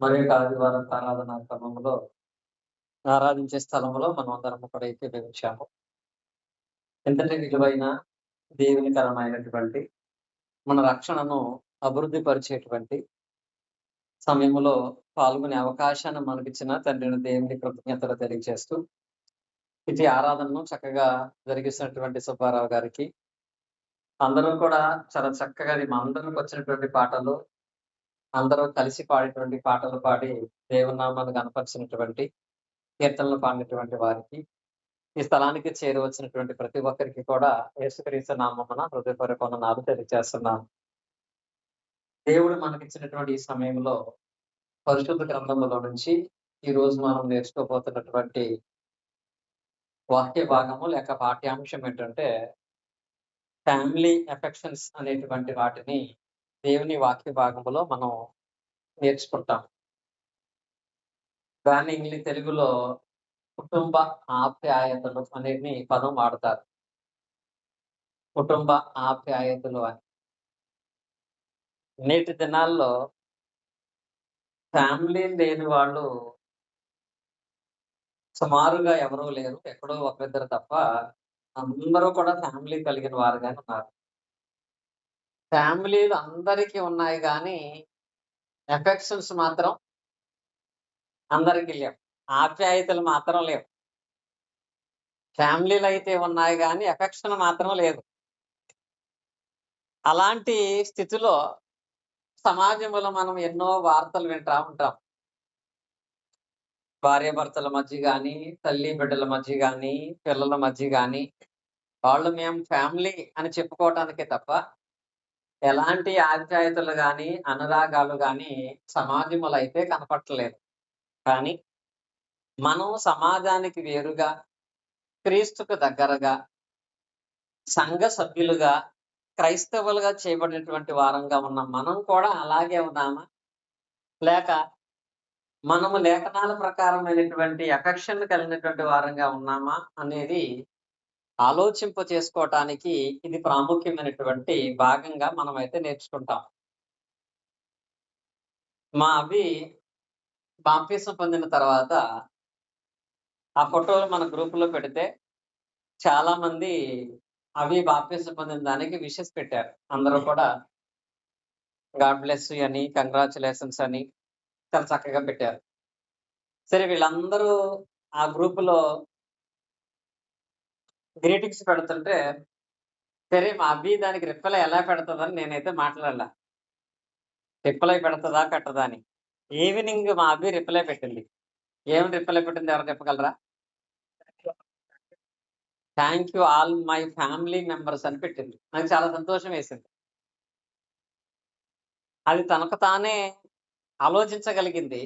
మరి యొక్క ఆదివారం ఆరాధనా క్రమంలో ఆరాధించే స్థలంలో మనం అందరం కూడా ఏకీభవించాము. ఎంతటి విలువైన దేవునికరమైనటువంటి మన రక్షణను అభివృద్ధి పరిచేటువంటి సమయంలో పాల్గొనే అవకాశాన్ని మనకిచ్చిన తండ్రిని దేవుని కృతజ్ఞతలు తెలియజేస్తూ, ఇది ఆరాధనను చక్కగా జరిగిస్తున్నటువంటి సుబ్బారావు గారికి, అందరూ కూడా చాలా చక్కగా అది మా అందరికి వచ్చినటువంటి పాటలు, అందరూ కలిసి పాడేటువంటి పాటలు పాడి దేవుని నామాన్ని గనపరిచినటువంటి కీర్తనలు పాడినటువంటి వారికి, ఈ స్థలానికి చేరువచ్చినటువంటి ప్రతి ఒక్కరికి కూడా యేసుక్రీస్తు నామమున హృదయపూర్వక వందనాలు తెలియజేస్తున్నాను. దేవుడు మనకిచ్చినటువంటి ఈ సమయంలో పరిశుద్ధ గ్రంథములో నుంచి ఈ రోజు మనం నేర్చుకోబోతున్నటువంటి వాక్య భాగము లేక పాఠ్యాంశం ఏంటంటే, ఫ్యామిలీ ఎఫెక్షన్స్ అనేటువంటి వాటిని దేవుని వాక్య భాగములో మనం నేర్చుకుంటాం. దాన్ని తెలుగులో కుటుంబ ఆప్యాయతలు అనేది పదం వాడతారు. కుటుంబ ఆప్యాయతలు అని. నేటి దినాల్లో ఫ్యామిలీ లేని వాళ్ళు సుమారుగా ఎవరూ లేరు. ఎక్కడో ఒకరిద్దరు తప్ప అందరూ కూడా ఫ్యామిలీ కలిగిన వారుగానే ఉన్నారు. ఫ్యామిలీలు అందరికీ ఉన్నాయి గానీ, ఎఫెక్షన్స్ మాత్రం అందరికి లేవు. ఆప్యాయతలు మాత్రం లేవు. ఫ్యామిలీలు అయితే ఉన్నాయి గానీ, ఎఫెక్షన్ మాత్రం లేదు. అలాంటి స్థితిలో సమాజంలో మనం ఎన్నో వార్తలు వింటా ఉంటాం. భార్యాభర్తల మధ్య గాని, తల్లి బిడ్డల మధ్య గాని, పిల్లల మధ్య గాని, వాళ్ళు మేము ఫ్యామిలీ అని చెప్పుకోవటానికే తప్ప, ఎలాంటి ఆప్యాయతలు గాని, అనురాగాలు గాని సమాజంలో అయితే కనపడట్లేదు. కానీ మనం సమాజానికి వేరుగా, క్రీస్తుకు దగ్గరగా, సంఘ సభ్యులుగా, క్రైస్తవులుగా చేయబడినటువంటి వారంగా ఉన్న మనం కూడా అలాగే ఉన్నామా? లేక మనము లేఖనాల ప్రకారమైనటువంటి ఎఫెక్షన్ కలిగినటువంటి వారంగా ఉన్నామా అనేది ఆలోచింప చేసుకోవటానికి ఇది ప్రాముఖ్యమైనటువంటి భాగంగా మనమైతే నేర్చుకుంటాం. మా అవి బాప్తిసం పొందిన తర్వాత ఆ ఫోటోలు మన గ్రూపులో పెడితే చాలా మంది అవి బాప్తిసం పొందిన దానికి విషెస్ పెట్టారు. అందరూ కూడా గాడ్ బ్లెస్ యూ అని, కంగ్రాచులేషన్స్ అని చాలా చక్కగా పెట్టారు. సరే, వీళ్ళందరూ ఆ గ్రూపులో గ్రీటింగ్స్ పెడుతుంటే, సరే మా అబ్బి దానికి రిప్లై ఎలా పెడతదని నేనైతే మాట్లాడలా. రిప్లై పెడతదా పెట్టదా అని. ఈవినింగ్ మా అబ్బి రిప్లై పెట్టింది. ఏమని రిప్లై పెట్టింది ఎవరు చెప్పగలరా? Thank you all my family members అని పెట్టింది. నాకు చాలా సంతోషం వేసింది. అది తనకు తానే ఆలోచించగలిగింది.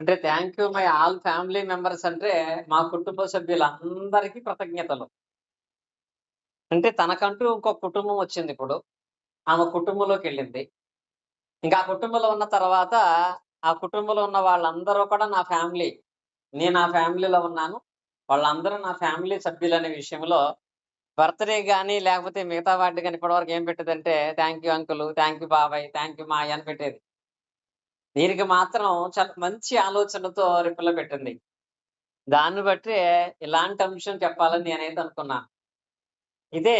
అంటే thank you my all family members అంటే మా కుటుంబ సభ్యులందరికీ కృతజ్ఞతలు. అంటే తనకంటూ ఇంకొక కుటుంబం వచ్చింది ఇప్పుడు. ఆమె కుటుంబంలోకి వెళ్ళింది. ఇంకా ఆ కుటుంబంలో ఉన్న తర్వాత ఆ కుటుంబంలో ఉన్న వాళ్ళందరూ కూడా నా ఫ్యామిలీ. నేను ఆ ఫ్యామిలీలో ఉన్నాను. వాళ్ళందరూ నా ఫ్యామిలీ సభ్యులనే విషయంలో బర్త్‌డే గాని, లేకపోతే మిగతా వాటికి గాని ఇప్పటివరకు ఏం పెట్టేదంటే, thank you uncle, thank you బాబాయ్, థాంక్ యూ మాయ అని పెట్టేది. దీనికి మాత్రం చాలా మంచి ఆలోచనతో రిప్లై పెట్టింది. దాన్ని బట్టే ఇలాంటి అంశం చెప్పాలని నేనైతే అనుకున్నాను. ఇదే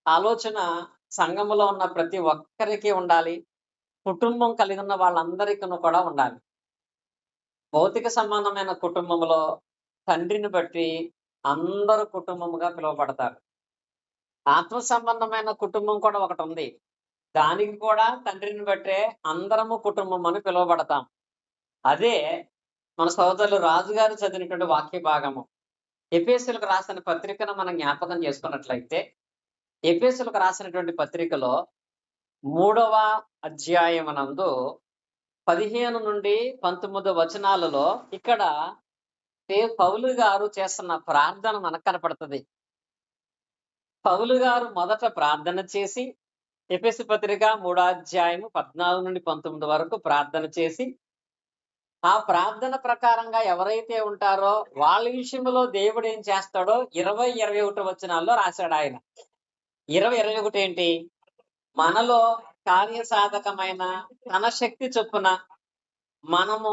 ఆలోచన సంఘములో ఉన్న ప్రతి ఒక్కరికి ఉండాలి. కుటుంబం కలిగి ఉన్న వాళ్ళందరికీ కూడా ఉండాలి. భౌతిక సంబంధమైన కుటుంబంలో తండ్రిని బట్టి అందరూ కుటుంబముగా పిలువబడతారు. ఆత్మ సంబంధమైన కుటుంబం కూడా ఒకటుంది. దానికి కూడా తండ్రిని బట్టే అందరము కుటుంబం అని పిలువబడతాం. అదే మన సోదరులు రాజుగారు చదివినటువంటి వాక్య భాగము. ఎఫెసీయులకు రాసిన పత్రికను మనం జ్ఞాపకం చేసుకున్నట్లయితే, ఎఫెసీయులకు రాసినటువంటి పత్రికలో 3వ అధ్యాయమునందు 15 నుండి 19 వచనాలలో ఇక్కడ పౌలు గారు చేస్తున్న ప్రార్థన మనకు కనపడుతుంది. పౌలు గారు మొదట ప్రార్థన చేసి, ఎఫెసు పత్రిక 3వ అధ్యాయము 14 నుండి 19 వరకు ప్రార్థన చేసి, ఆ ప్రార్థన ప్రకారంగా ఎవరైతే ఉంటారో వాళ్ళ విషయంలో దేవుడు ఏం చేస్తాడో 20, 21 వచనాల్లో రాశాడు ఆయన. 20, 21 ఏంటి? మనలో కార్యసాధకమైన తన శక్తి చొప్పున మనము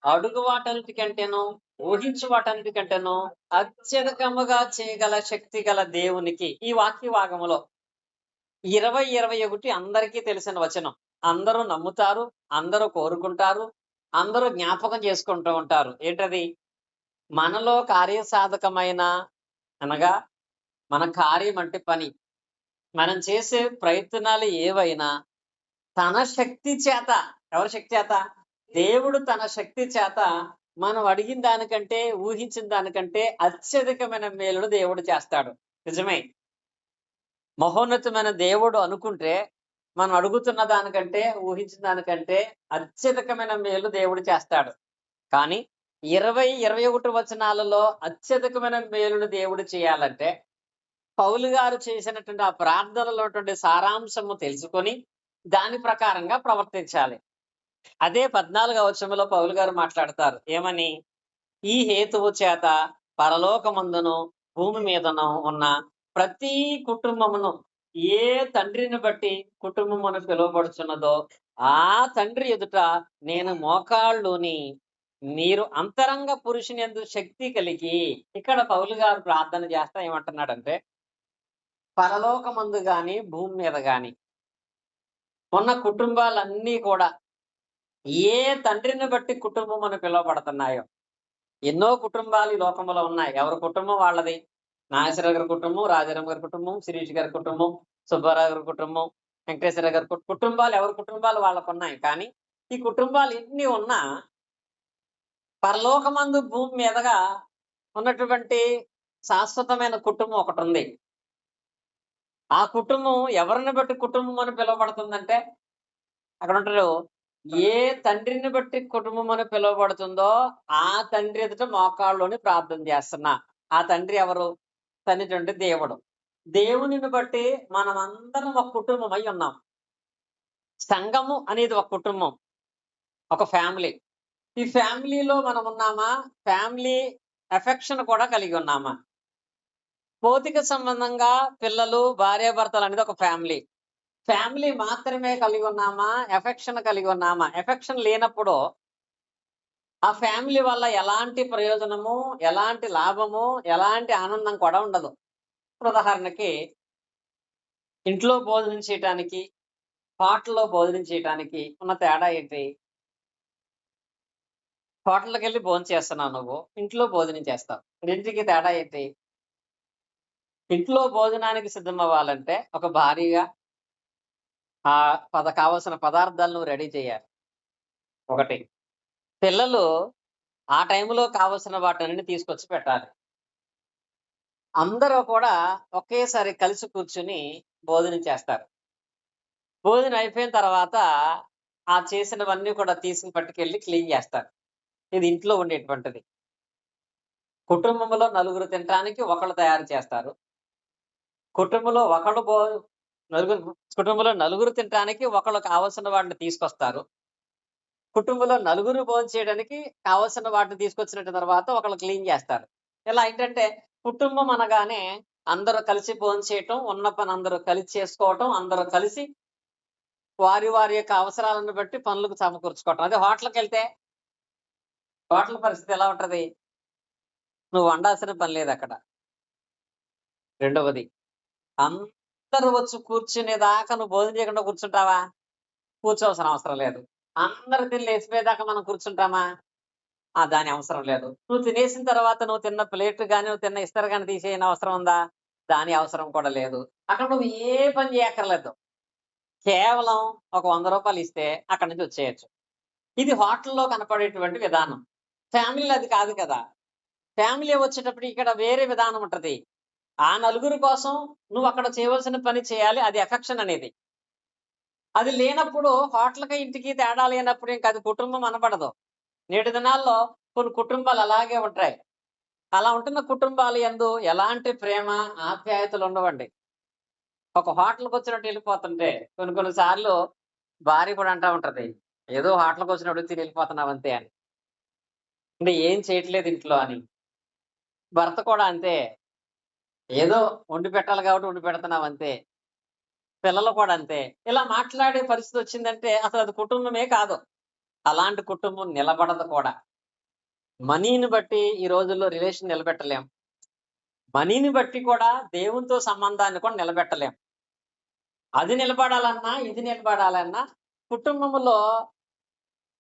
అడుగు వాటన్నిటికంటేనో ఊహించు వాటన్నిటికంటేనో అత్యధికముగా చేయగల శక్తి గల దేవునికి ఈ వాక్య భాగములో 20:21 అందరికీ తెలిసిన వచనం. అందరూ నమ్ముతారు, అందరూ కోరుకుంటారు, అందరూ జ్ఞాపకం చేసుకుంటూ ఉంటారు. ఏంటది? మనలో కార్యసాధకమైన అనగా మన కార్యం అంటే పని, మనం చేసే ప్రయత్నాలు ఏవైనా తన శక్తి చేత, ఎవరి శక్తి చేత? దేవుడు తన శక్తి చేత మనం అడిగిన దానికంటే, ఊహించిన దానికంటే అత్యధికమైన మేలును దేవుడు చేస్తాడు. నిజమే. మహోన్నతమైన దేవుడు అనుకుంటే మనం అడుగుతున్న దానికంటే, ఊహించిన దానికంటే అత్యధికమైన మేలు దేవుడు చేస్తాడు. కానీ 20-21 వచనాలలో అత్యధికమైన మేలును దేవుడు చేయాలంటే పౌలు గారు చేసినటువంటి ఆ ప్రార్థనలో సారాంశము తెలుసుకొని దాని ప్రకారంగా ప్రవర్తించాలి. అదే 14వ వచనంలో పౌలు గారు మాట్లాడతారు. ఏమని? ఈ హేతువు చేత పరలోకమందును భూమి మీదను ఉన్న ప్రతి కుటుంబమును ఏ తండ్రిని బట్టి కుటుంబమును పిలువబడుచున్నదో ఆ తండ్రి ఎదుట నేను మోకాళ్ళుని మీరు అంతరంగ పురుషుని యందు శక్తి కలిగి, ఇక్కడ పౌలు గారు ప్రార్థన చేస్తా ఏమంటున్నాడంటే, పరలోకమందు గాని భూమి మీద గాని ఉన్న కుటుంబాలన్నీ కూడా ఏ తండ్రిని బట్టి కుటుంబం అని పిలువబడుతున్నాయో, ఎన్నో కుటుంబాలు ఈ లోకంలో ఉన్నాయి. ఎవరి కుటుంబం వాళ్ళది. నాగేశ్వరరావు గారి కుటుంబం, రాజారాం గారి కుటుంబం, శిరీష్ గారి కుటుంబం, సుబ్బారావు గారి కుటుంబం, వెంకటేశ్వర గారి కుటుంబాలు, ఎవరి కుటుంబాలు వాళ్ళకు ఉన్నాయి. కానీ ఈ కుటుంబాలు ఎన్ని ఉన్నా పరలోకమందు భూమి మీదగా ఉన్నటువంటి శాశ్వతమైన కుటుంబం ఒకటి ఉంది. ఆ కుటుంబం ఎవరిని బట్టి కుటుంబం అని పిలువబడుతుందంటే, అక్కడ ఉంటారు, ఏ తండ్రిని బట్టి కుటుంబం అని పిలువబడుతుందో ఆ తండ్రి ఎదుట మోకాళ్ళలోని ప్రార్థన చేస్తున్నా. ఆ తండ్రి ఎవరు? తండ్రి దేవుడు. దేవునిని బట్టి మనం అందరం ఒక కుటుంబం అయి ఉన్నాం. సంఘము అనేది ఒక కుటుంబం, ఒక ఫ్యామిలీ. ఈ ఫ్యామిలీలో మనం ఉన్నామా? ఫ్యామిలీ ఎఫెక్షన్ కూడా కలిగి ఉన్నామా? భౌతిక సంబంధంగా పిల్లలు, భార్యాభర్తలు అనేది ఒక ఫ్యామిలీ. ఫ్యామిలీ మాత్రమే కలిగి ఉన్నామా? ఎఫెక్షన్ కలిగి ఉన్నామా? ఎఫెక్షన్ లేనప్పుడు ఆ ఫ్యామిలీ వల్ల ఎలాంటి ప్రయోజనము, ఎలాంటి లాభము, ఎలాంటి ఆనందం కూడా ఉండదు. ఉదాహరణకి ఇంట్లో భోజనం చేయటానికి, హోటల్లో భోజనం చేయటానికి ఉన్న తేడా ఏంటి? హోటల్‌కెళ్ళి భోంచేస్తున్నావు నువ్వు, ఇంట్లో భోజనం చేస్తావు. రెండిటికి తేడా ఏంటి? ఇంట్లో భోజనానికి సిద్ధమవ్వాలంటే ఒక భారీగా కావాల్సిన పదార్థాలు నువ్వు రెడీ చేయాలి. ఒకటి. పిల్లలు ఆ టైంలో కావలసిన వాటన్నిటిని తీసుకొచ్చి పెట్టాలి. అందరూ కూడా ఒకేసారి కలిసి కూర్చుని భోజనం చేస్తారు. భోజనం అయిపోయిన తర్వాత ఆ చేసినవన్నీ కూడా తీసుకుని పట్టుకెళ్ళి క్లీన్ చేస్తారు. ఇది ఇంట్లో ఉండేటువంటిది. కుటుంబంలో నలుగురు తినటానికి ఒకళ్ళు తయారు చేస్తారు. కుటుంబంలో నలుగురు తినటానికి ఒకళ్ళు కావలసిన వాటిని తీసుకొస్తారు. కుటుంబంలో నలుగురు భోంచేయడానికి కావలసిన వాటిని తీసుకొచ్చిన తర్వాత ఒకళ్ళు క్లీన్ చేస్తారు. ఇలా ఏంటంటే కుటుంబం అనగానే అందరూ కలిసి భోంచేయటం, ఉన్న పని అందరూ కలిసి చేసుకోవటం, అందరూ కలిసి వారి వారి యొక్క అవసరాలను బట్టి పనులకు సమకూర్చుకోవటం. అదే హోటల్‌కెళ్తే హోటల్ పరిస్థితి ఎలా ఉంటది? నువ్వు వండాల్సిన పని లేదు అక్కడ. రెండవది, అందరూ వచ్చి కూర్చునేదాకా నువ్వు భోజనం చేయకుండా కూర్చుంటావా? కూర్చోవలసిన అవసరం లేదు. అందరూ తిని లేచిపోయేదాకా మనం కూర్చుంటామా? దాని అవసరం లేదు. నువ్వు తినేసిన తర్వాత నువ్వు తిన్న ప్లేట్ గాని, నువ్వు తిన్న ఇస్తరు గాని తీసేయని అవసరం ఉందా? దాని అవసరం కూడా లేదు. అక్కడ నువ్వు ఏ పని చేయక్కర్లేదు. కేవలం ఒక ₹100 ఇస్తే అక్కడి నుంచి వచ్చేయొచ్చు. ఇది హోటల్‌లో కనపడేటువంటి విధానం. ఫ్యామిలీలో అది కాదు కదా! ఫ్యామిలీ వచ్చేటప్పటికి ఇక్కడ వేరే విధానం ఉంటది. ఆ నలుగురు కోసం నువ్వు అక్కడ చేయవలసిన పని చేయాలి. అది ఎఫెక్షన్ అనేది. అది లేనప్పుడు హోటల్‌కి, ఇంటికి తేడా లేనప్పుడు ఇంక అది కుటుంబం అనబడదు. నేటి దినాల్లో కొన్ని కుటుంబాలు అలాగే ఉంటాయి. అలా ఉంటున్న కుటుంబాలు యందు ఎలాంటి ప్రేమ, ఆప్యాయతలు ఉండవండి. ఒక హోటల్‌కొచ్చినట్టు వెళ్ళిపోతుంటే కొన్ని కొన్ని సార్లు భార్య కూడా అంటా ఉంటది, ఏదో హోటల్‌కొచ్చినప్పుడు తిని వెళ్ళిపోతున్నావు అంతే అని. అంటే ఏం చేయట్లేదు ఇంట్లో అని. భర్త కూడా అంతే. ఏదో వండి పెట్టాలి కాబట్టి వండి పెడుతున్నావు అంతే. పిల్లలు కూడా అంతే. ఇలా మాట్లాడే పరిస్థితి వచ్చిందంటే అసలు అది కుటుంబమే కాదు. అలాంటి కుటుంబం నిలబడదు కూడా. మనీని బట్టి ఈ రోజుల్లో రిలేషన్ నిలబెట్టలేం. మనీని బట్టి కూడా దేవునితో సంబంధాన్ని కూడా నిలబెట్టలేం. అది నిలబడాలన్నా, ఇది నిలబడాలన్నా కుటుంబములో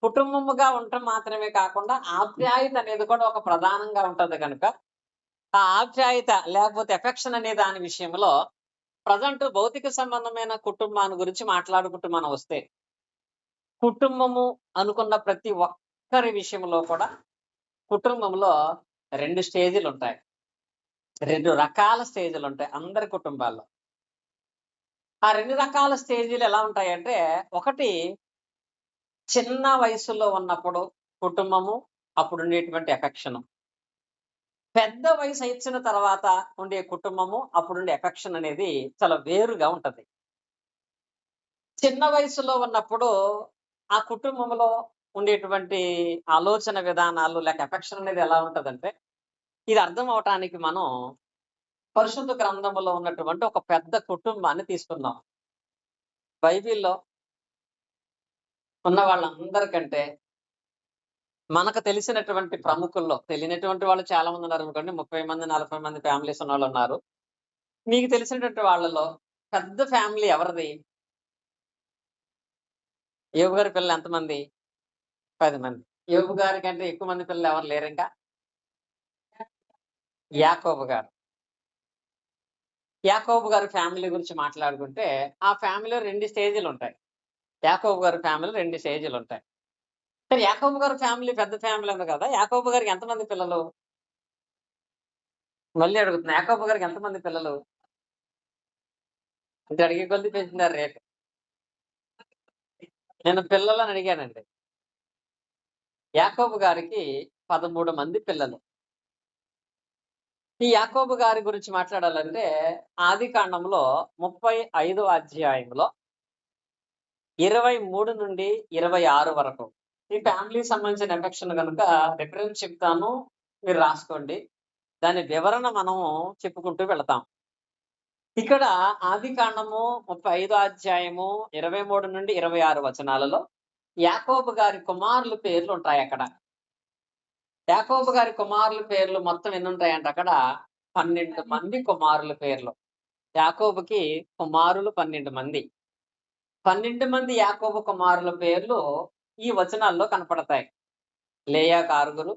కుటుంబముగా ఉండటం మాత్రమే కాకుండా ఆప్యాయత అనేది కూడా ఒక ప్రధానంగా ఉంటది గనుక, ఆ ఆప్యాయత లేకపోతే ఎఫెక్షన్ అనే దాని విషయంలో ప్రెజెంట్ భౌతిక సంబంధమైన కుటుంబాన్ని గురించి మాట్లాడుకుంటూ మనం వస్తే, కుటుంబము అనుకున్న ప్రతి ఒక్కరి విషయంలో కూడా కుటుంబంలో 2 స్టేజ్‌లుంటాయి. 2 రకాల స్టేజ్‌లుంటాయి అందరి కుటుంబాల్లో. ఆ 2 రకాల స్టేజ్‌లు ఎలా ఉంటాయంటే, ఒకటి చిన్న వయసులో ఉన్నప్పుడు కుటుంబము, అప్పుడుండేటువంటి ఎఫెక్షను. పెద్ద వయసొచ్చిన తర్వాత ఉండే కుటుంబము, అప్పుడుండే ఎఫెక్షన్ అనేది చాలా వేరుగా ఉంటది. చిన్న వయసులో ఉన్నప్పుడు ఆ కుటుంబంలో ఉండేటువంటి ఆలోచన విధానాలు లేక ఎఫెక్షన్ అనేది ఎలా ఉంటదంటే, ఇది అర్థం అవ్వటానికి మనం పరిశుద్ధ గ్రంథములో ఉన్నటువంటి ఒక పెద్ద కుటుంబాన్ని తీసుకుందాం. బైబిల్‌లో ఉన్న వాళ్ళందరికంటే మనకు తెలిసినటువంటి ప్రముఖుల్లో తెలియనటువంటి వాళ్ళు చాలా మంది ఉన్నారనుకోండి. 30 మంది, 40 మంది ఫ్యామిలీస్ ఉన్నోళ్ళున్నారు. మీకు తెలిసినటువంటి వాళ్ళలో పెద్ద ఫ్యామిలీ ఎవరిది? యోబు గారి పిల్లలు ఎంతమంది? 10 మంది. యోబు గారి కంటే ఎక్కువ మంది పిల్లలు ఎవరు లేరింకా? యాకోబు గారు. యాకోబు గారి ఫ్యామిలీ గురించి మాట్లాడుకుంటే, ఆ ఫ్యామిలీలో 2 స్టేజ్‌లుంటాయి. యాకోబు గారి ఫ్యామిలీలో 2 స్టేజ్‌లుంటాయి. సరే యాకోబు గారి ఫ్యామిలీ పెద్ద ఫ్యామిలీ ఉంది కదా! యాకోబు గారికి ఎంతమంది పిల్లలు? మళ్ళీ అడుగుతున్నా. యాకోబు గారికి ఎంతమంది పిల్లలు? అంటే అడిగే కొద్దీ పెంచుతున్నారు రేటు. నేను పిల్లలని అడిగానండి. యాకోబు గారికి 13 మంది పిల్లలు. ఈ యాకోబు గారి గురించి మాట్లాడాలంటే ఆదికాండంలో 35వ అధ్యాయంలో 23 నుండి 26 వరకు. ఈ ఫ్యామిలీకి సంబంధించిన ఎఫెక్షన్ గనుక రిఫరెన్స్ చెప్తాను. మీరు రాసుకోండి. దాని వివరణ మనము చెప్పుకుంటూ వెళతాం. ఇక్కడ ఆదికాండము 35వ అధ్యాయము 23 నుండి 26 వచనాలలో యాకోబు గారి కుమారుల పేర్లు ఉంటాయక్కడ. యాకోబు గారి కుమారుల పేర్లు మొత్తం ఎన్నుంటాయంటే అక్కడ 12 మంది కుమారుల పేర్లు. యాకోబుకి కుమారులు 12 మంది. 12 మంది యాకోబు కుమారుల పేర్లు ఈ వచనాల్లో కనపడతాయి. లేయాకు 6గురు,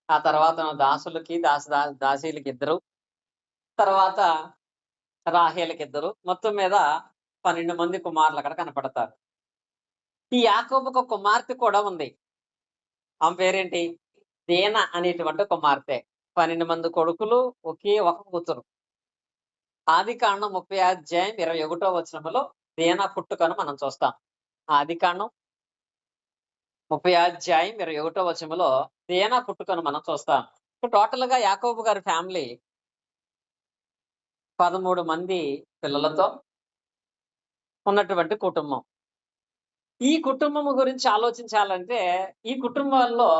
ఆ తర్వాత దాసులకి దాసీలకి 2, తర్వాత రాహేలుకి 2, మొత్తం మీద 12 మంది కుమారులు అక్కడ కనపడతారు. ఈ యాకోబుకు కుమార్తె కూడా ఉంది. ఆమె పేరేంటి? దీనా అనేటువంటి కుమార్తె. 12 మంది కొడుకులు, ఒకే ఒక కూతురు. ఆదికాండం 30 అధ్యాయం 21 వచనములో దీనా పుట్టుకను మనం చూస్తాం. ఆదికాండం 30 అధ్యాయం 21 వచనములో దీనా పుట్టుకను మనం చూస్తాం. టోటల్‌గా యాకోబు గారి ఫ్యామిలీ 13 మంది పిల్లలతో ఉన్నటువంటి కుటుంబం. ఈ కుటుంబము గురించి ఆలోచించాలంటే, ఈ కుటుంబాల్లో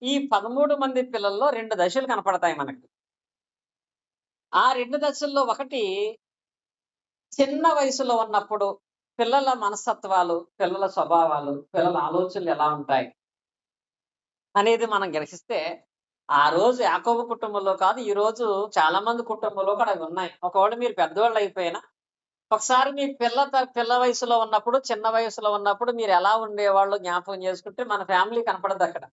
ఈ 13 మంది పిల్లల్లో 2 దశలు కనపడతాయి మనకి. ఆ 2 దశల్లో ఒకటి చిన్న వయసులో ఉన్నప్పుడు పిల్లల మనస్తత్వాలు, పిల్లల స్వభావాలు, పిల్లల ఆలోచనలు ఎలా ఉంటాయి అనేది మనం గ్రహిస్తే, ఆ రోజు యాకోబు కుటుంబంలో కాదు, ఈ రోజు చాలా మంది కుటుంబంలో కూడా అవి ఉన్నాయి. ఒకవేళ మీరు పెద్దోళ్ళు అయిపోయినా, ఒకసారి మీ పిల్ల వయసులో ఉన్నప్పుడు, చిన్న వయసులో ఉన్నప్పుడు మీరు ఎలా ఉండేవాళ్ళో జ్ఞాపకం చేసుకుంటే మన ఫ్యామిలీ కనపడదక్కడ.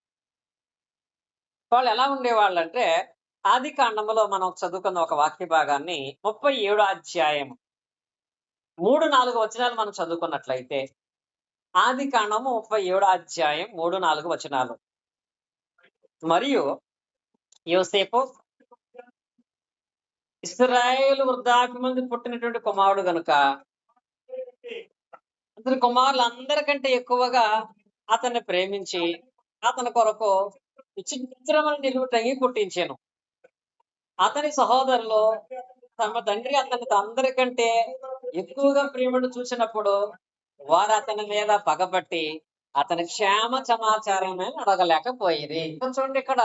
వాళ్ళు ఎలా ఉండేవాళ్ళంటే, ఆదికాండములో మనం చదువుకున్న ఒక వాక్య భాగాన్ని 37 అధ్యాయం 3, 4 వచనాలు మనం చదువుకున్నట్లయితే, ఆదికాండము 37 అధ్యాయం 3, 4 వచనాలు. మరియు యోసేపు ఇశ్రాయేలు వృద్ధాప్యమందు పుట్టినటువంటి కుమారుడు గనుక, అతని కుమారులందరికంటే ఎక్కువగా అతన్ని ప్రేమించి, అతని కొరకు విచిత్రమైన నిలువుటంగి కుట్టించెను. అతని సహోదరులు తమ తండ్రి అతన్ని అందరికంటే ఎక్కువగా ప్రేమను చూసినప్పుడు వారు అతని మీద పగబట్టి అతని క్షేమ సమాచారమే అడగలేకపోయేది. చూడండి ఇక్కడ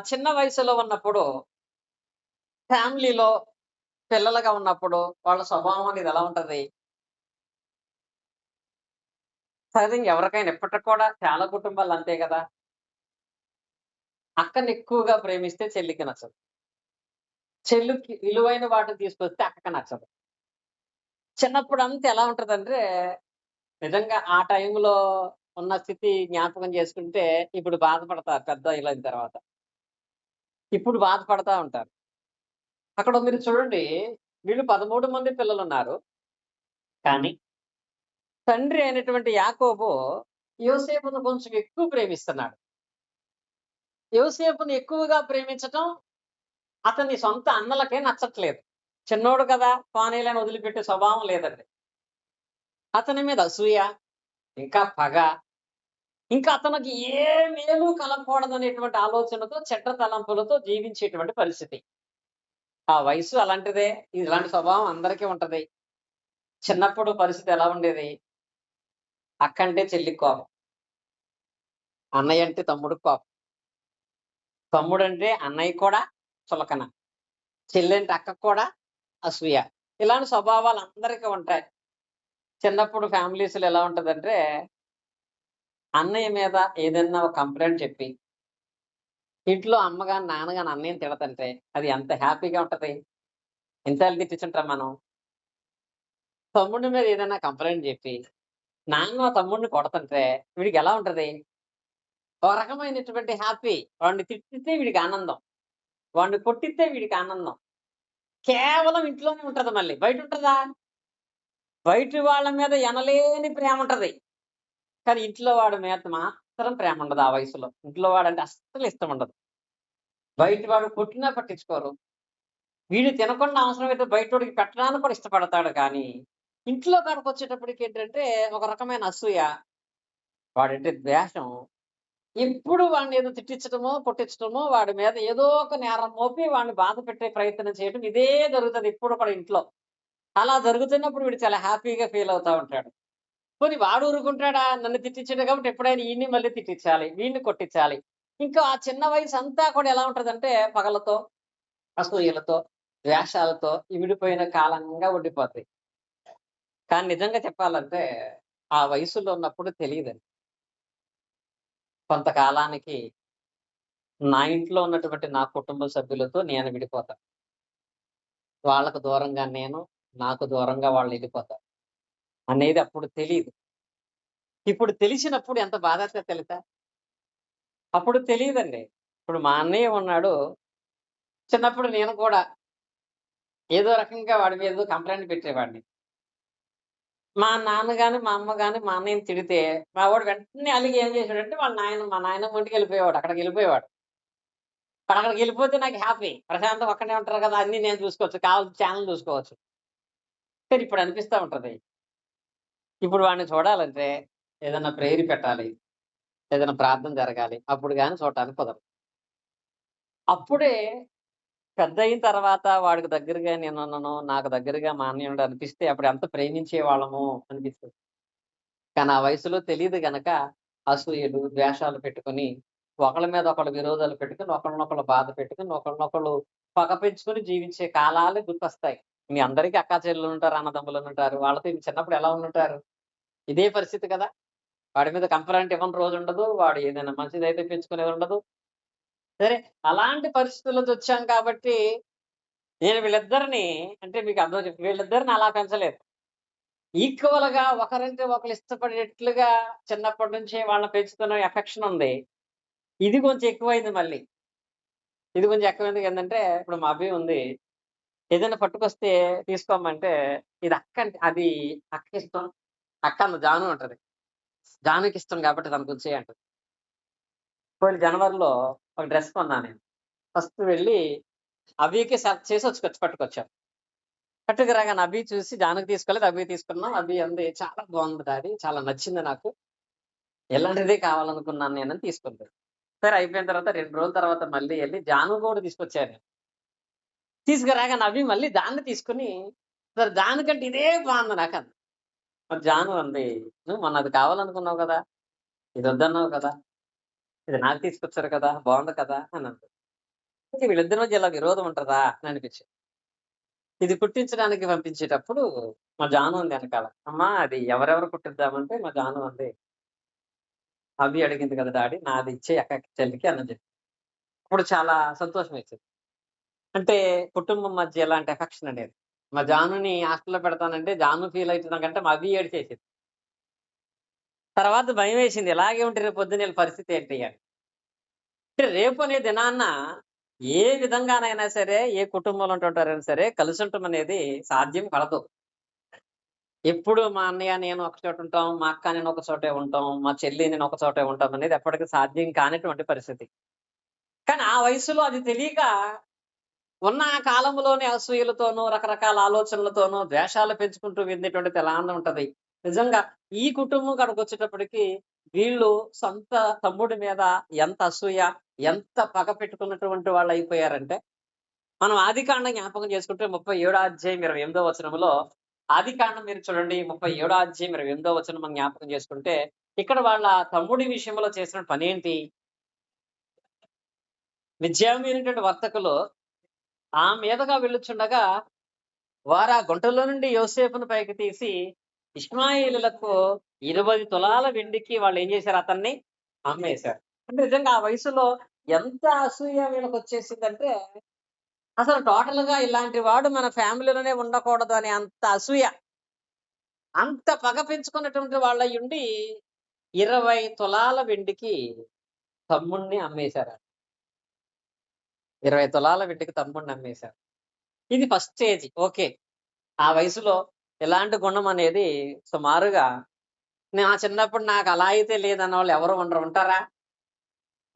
చిన్న వయసులో ఉన్నప్పుడు ఫ్యామిలీలో పిల్లలుగా ఉన్నప్పుడు వాళ్ళ స్వభావం అనేది ఎలా ఉంటది? సహజంగా ఎవరికైనా ఇప్పటికి కూడా చాలా కుటుంబాలు అంతే కదా! అక్కని ఎక్కువగా ప్రేమిస్తే చెల్లికి నచ్చదు. చెల్లికి విలువైన వాటిని తీసుకొస్తే అక్కకి నచ్చదు. చిన్నప్పుడంతా ఎలా ఉంటదంటే, నిజంగా ఆ టైంలో ఉన్న స్థితి జ్ఞాపకం చేసుకుంటే, ఇప్పుడు బాధపడతారు పెద్దయిన తర్వాత. ఇప్పుడు బాధపడతా ఉంటారు. అక్కడ మీరు చూడండి, వీళ్ళు 13 మంది పిల్లలున్నారు. కానీ తండ్రి అయినటువంటి యాకోబు యోసేపును కొంచెం ఎక్కువ ప్రేమిస్తున్నాడు. యోసేపుని ఎక్కువగా ప్రేమించటం అతని సొంత అన్నలకే నచ్చట్లేదు. చిన్నోడు కదా! పోనీలే అని వదిలిపెట్టే స్వభావం లేదండి. అతని మీద అసూయ, ఇంకా పగ, ఇంకా అతనికి ఏ మేలు కలగకూడదనేటువంటి ఆలోచనతో, చెడ్డ తలంపులతో జీవించేటువంటి పరిస్థితి. ఆ వయసు అలాంటిదే. ఇలాంటి స్వభావం అందరికీ ఉంటది. చిన్నప్పుడు పరిస్థితి ఎలా ఉండేది? అక్కంటే చెల్లికి కోపం. అన్నయ్య అంటే తమ్ముడికి కోపం. తమ్ముడంటే అన్నయ్య కూడా చులకన. చెల్లంటే అక్కకు కూడా అసూయ. ఇలాంటి స్వభావాలు అందరికీ ఉంటాయి. చిన్నప్పుడు ఫ్యామిలీస్‌లో ఎలా ఉంటదంటే, అన్నయ్య మీద ఏదన్నా ఒక కంప్లెయింట్ చెప్పి, ఇంట్లో అమ్మ గాని, నాన్న గాని అన్నయ్యని తిడతంటే, అది ఎంత హ్యాపీగా ఉంటది. ఎన్నిసార్లు తిట్టించుంటాం మనం. తమ్ముడి మీద ఏదైనా కంప్లెయింట్ చెప్పి, నాన్న తమ్ముడిని కొడతంటే వీడికెలా ఉంటది? ఒక రకమైనటువంటి హ్యాపీ. వాడిని తిట్టితే వీడికి ఆనందం. వాడిని కొట్టితే వీడికి ఆనందం. కేవలం ఇంట్లోనే ఉంటది మళ్ళీ. బయటుంటదా? బయటి వాళ్ళ మీద ఎనలేని ప్రేముంటది. కానీ ఇంట్లో వాడి మీద మాత్రం ప్రేముండదు ఆ వయసులో. ఇంట్లో వాడంటే అస్సలు ఇష్టముండదు. బయట వాడు కొట్టినా పట్టించుకోరు. వీడు తినకుండా అవసరమైతే బయటోడికి పెట్టడానికి కూడా ఇష్టపడతాడు కానీ, ఇంట్లో కాడికొచ్చేటప్పటికేంటంటే ఒక రకమైన అసూయ, వాడంటే ద్వేషం. ఎప్పుడు వాడిని ఏదో తిట్టించటమో, కొట్టించటమో, వాడి మీద ఏదో ఒక నేరం మోపి వాడిని బాధ పెట్టే ప్రయత్నం చేయడం ఇదే జరుగుతది ఎప్పుడు కూడా ఇంట్లో. అలా జరుగుతున్నప్పుడు వీడు చాలా హ్యాపీగా ఫీల్ అవుతా ఉంటాడు. పోనీ వాడు ఊరుకుంటాడా? నన్ను తిట్టించాడు కాబట్టి ఎప్పుడైనా ఈడిని మళ్ళీ తిట్టించాలి. వీడిని కొట్టించాలి. ఇంకా ఆ చిన్న వయసంతా కూడా ఎలా ఉంటదంటే పగలతో, అసూయలతో, ద్వేషాలతో ఇమిడిపోయిన కాలంగా ఉండిపోద్ది. కానీ నిజంగా చెప్పాలంటే ఆ వయసులో ఉన్నప్పుడు తెలీదండి. కొంతకాలానికి నా ఇంట్లో ఉన్నటువంటి నా కుటుంబ సభ్యులతో నేను విడిపోతా. వాళ్ళకు దూరంగా నేను, నాకు దూరంగా వాళ్ళెళ్ళిపోతారు. అనేది అప్పుడు తెలీదు. ఇప్పుడు తెలిసినప్పుడు ఎంత బాధేస్తదో తెలుసా? అప్పుడు తెలీదండి. ఇప్పుడు మా అన్నయ్య ఉన్నాడు. చిన్నప్పుడు నేను కూడా ఏదో రకంగా వాడి మీద ఏదో కంప్లెయింట్ పెట్టేవాడిని. మా నాన్న గాని, మా అమ్మ గాని మా అన్నయ్యని తిడితే, మా వోడు వెంటనే అలిగి ఏం చేసాడంటే మా నాయనమ్మ ఇంటికెళ్ళిపోయేవాడు. అక్కడికెళ్ళిపోయేవాడు. అక్కడికెళ్ళిపోతే నాకు హ్యాపీ. ప్రశాంతంగా ఒక్కడే ఉంటారు కదా! అన్నీ నేను చూసుకోవచ్చు. కావాల్సిన ఛానెల్ చూసుకోవచ్చు. కానీ ఇప్పుడు అనిపిస్తా ఉంటది. ఇప్పుడు వాడిని చూడాలంటే ఏదన్నా ప్రేయర్ పెట్టాలి. ఏదైనా ప్రార్థన జరగాలి. అప్పుడు గాని చూడటానికి కుదరదు. అప్పుడే పెద్దయిన తర్వాత వాడికి దగ్గరగా నేనున్నాను. నాకు దగ్గరగా మా అన్నయ్య ఉన్నాడు అనిపిస్తే అప్పుడు ఎంత ప్రేమించేవాళ్ళమో అనిపిస్తది. కానీ ఆ వయసులో తెలీదు గనక అసూయలు, ద్వేషాలు పెట్టుకొని ఒకళ్ళ మీద ఒకళ్ళు విరోధాలు పెట్టుకొని, ఒకళ్ళనొకళ్ళు బాధ పెట్టుకొని, ఒకళ్ళనొకళ్ళు పగ పెంచుకొని జీవించే కాలాలే గుర్తొస్తాయి. మీ అందరికీ అక్కా చెల్లెలుంటారు, అన్నదమ్ములుంటారు. వాళ్ళతో చిన్నప్పుడు ఎలా ఉండుంటారు? ఇదే పరిస్థితి కదా! వాడి మీద కంప్లెయింట్ ఇవ్వని రోజుండదు. వాడు ఏదైనా మంచిదైతే పెంచుకునేదుండదు. సరే, అలాంటి పరిస్థితుల్లోంచొచ్చాం కాబట్టి నేను వీళ్ళిద్దరిని అంటే మీకు వీళ్ళిద్దరిని అలా పెంచలేదు. ఈక్వల్‌గా ఒకరంటే ఒకళ్ళు ఇష్టపడేటట్లుగా చిన్నప్పటి నుంచే వాళ్ళని పెంచుతున్న ఎఫెక్షన్ ఉంది. ఇది కొంచెం ఎక్కువైంది మళ్ళీ. ఇది కొంచెం ఎక్కువైంది ఏందంటే, ఇప్పుడు మా అభి ఉంది. ఏదైనా పట్టుకొస్తే తీసుకోమంటే, ఇది అది అక్కకిష్టం. అక్క జాను అంటది. జానుకిష్టం కాబట్టి తనకొచ్చేయి అంటది. పోయిన జనవరిలో ఒక డ్రెస్ కొన్నా నేను. ఫస్ట్ వెళ్ళి అభికి సెలెక్ట్ చేసి పట్టుకొచ్చాను. పట్టుకురాగానే అభి చూసి జానుకి తీసుకోలేదు. అభికి తీసుకున్నాం. అభి అంది, "చాలా బాగుంది డాడీ. చాలా నచ్చింది నాకు. ఇలాంటిదే కావాలనుకున్నాను నేనని" తీసుకుంది. సరే అయిపోయిన తర్వాత 2 రోజుల తర్వాత మళ్ళీ ఎళ్లి జాను కూడా తీసుకొచ్చాను నేను. తీసుకురాగానే అభి మళ్ళీ దాన్ని తీసుకొని, "సార్ దానికంటే ఇదే బాగుంది నాకంది." మరి జాను అంది, "నువ్వు మొన్న అది కావాలనుకున్నావు కదా! ఇదొద్దన్నావు కదా! ఇది నాకు తీసుకొచ్చారు కదా! బాగుంది కదా!" అని అంది. వీళ్ళిద్దరి మధ్య ఇలా విరోధం ఉంటదా అని అనిపించింది. ఇది కుట్టించడానికి పంపించేటప్పుడు మా జాను ఉంది ఎనకాల. అమ్మా అది ఎవరెవరు కుట్టిద్దామంటే మా జాను అంది, అవి అడిగింది కదా డాడీ, నాది ఇచ్చే అక్క చెల్లికి అని చెప్పి. అప్పుడు చాలా సంతోషం వేసింది. అంటే కుటుంబం మధ్య ఎలాంటి ఎఫెక్షన్ అనేది. మా జానుని హాస్టల్‌లో పెడతానంటే జాను ఫీల్ అయితున్న కంటే మా అవి ఏడ్చేసింది. తర్వాత భయమేసింది. ఇలాగే ఉంటే రేపు పొద్దున్న ఈళ్ళ పరిస్థితి ఏంటి అని. అంటే రేపు అనే దినాన్న ఏ విధంగానైనా సరే, ఏ కుటుంబంలో ఉంటుంటారైనా సరే కలిసుంటం అనేది సాధ్యం పడదు. ఎప్పుడు మా అన్నయ్య, నేను ఒక చోట ఉంటాం. మా అక్క, నేను ఒక చోటే ఉంటాం. మా చెల్లి, నేను ఒక చోటే ఉంటాం అనేది ఎప్పటికి సాధ్యం కానటువంటి పరిస్థితి. కానీ ఆ వయసులో అది తెలియక ఉన్న ఆ కాలంలోనే అసూయలతోనూ, రకరకాల ఆలోచనలతోనూ, ద్వేషాలు పెంచుకుంటూ వెళ్ళేటువంటిది ఎలానే ఉంటది. నిజంగా ఈ కుటుంబం కాడికొచ్చేటప్పటికి వీళ్ళు సొంత తమ్ముడి మీద ఎంత అసూయ, ఎంత పగ పెట్టుకున్నటువంటి వాళ్ళయిపోయారంటే, మనం ఆదికాండం జ్ఞాపకం చేసుకుంటే 37 అధ్యాయం 28 వచనంలో ఆదికాండం మీరు చూడండి 37 అధ్యాయం 28 వచనం మనం జ్ఞాపకం చేసుకుంటే, ఇక్కడ వాళ్ళ తమ్ముడి విషయంలో చేసిన పనేంటి? విద్యామీనటువంటి వర్తకులు ఆ మీదగా వెళ్ళుచుండగా వారు ఆ గుంటలో నుండి యోసేపును పైకి తీసి ఇష్మాయేలీయులకు 20 తులాల వెండికి వాళ్ళేం చేశారు అతన్ని అమ్మేశారు. అంటే నిజంగా ఆ వయసులో ఎంత అసూయ వీళ్ళకొచ్చేసిందంటే, అసలు టోటల్‌గా ఇలాంటి వాడు మన ఫ్యామిలీలోనే ఉండకూడదు అనే అంత అసూయ. అంత పగ పెంచుకున్నటువంటి వాళ్ళయ్యుండి 20 తులాల వెండికి తమ్ముడిని అమ్మేశారు. 20 తులాల వెండికి తమ్ముడిని అమ్మేశారు. ఇది ఫస్ట్ స్టేజ్. ఓకే. ఆ వయసులో ఇలాంటి గుణం అనేది సుమారుగా నా చిన్నప్పుడు నాకు అలా అయితే లేదన్నవాళ్ళు ఎవరు ఉండరు. ఉంటారా?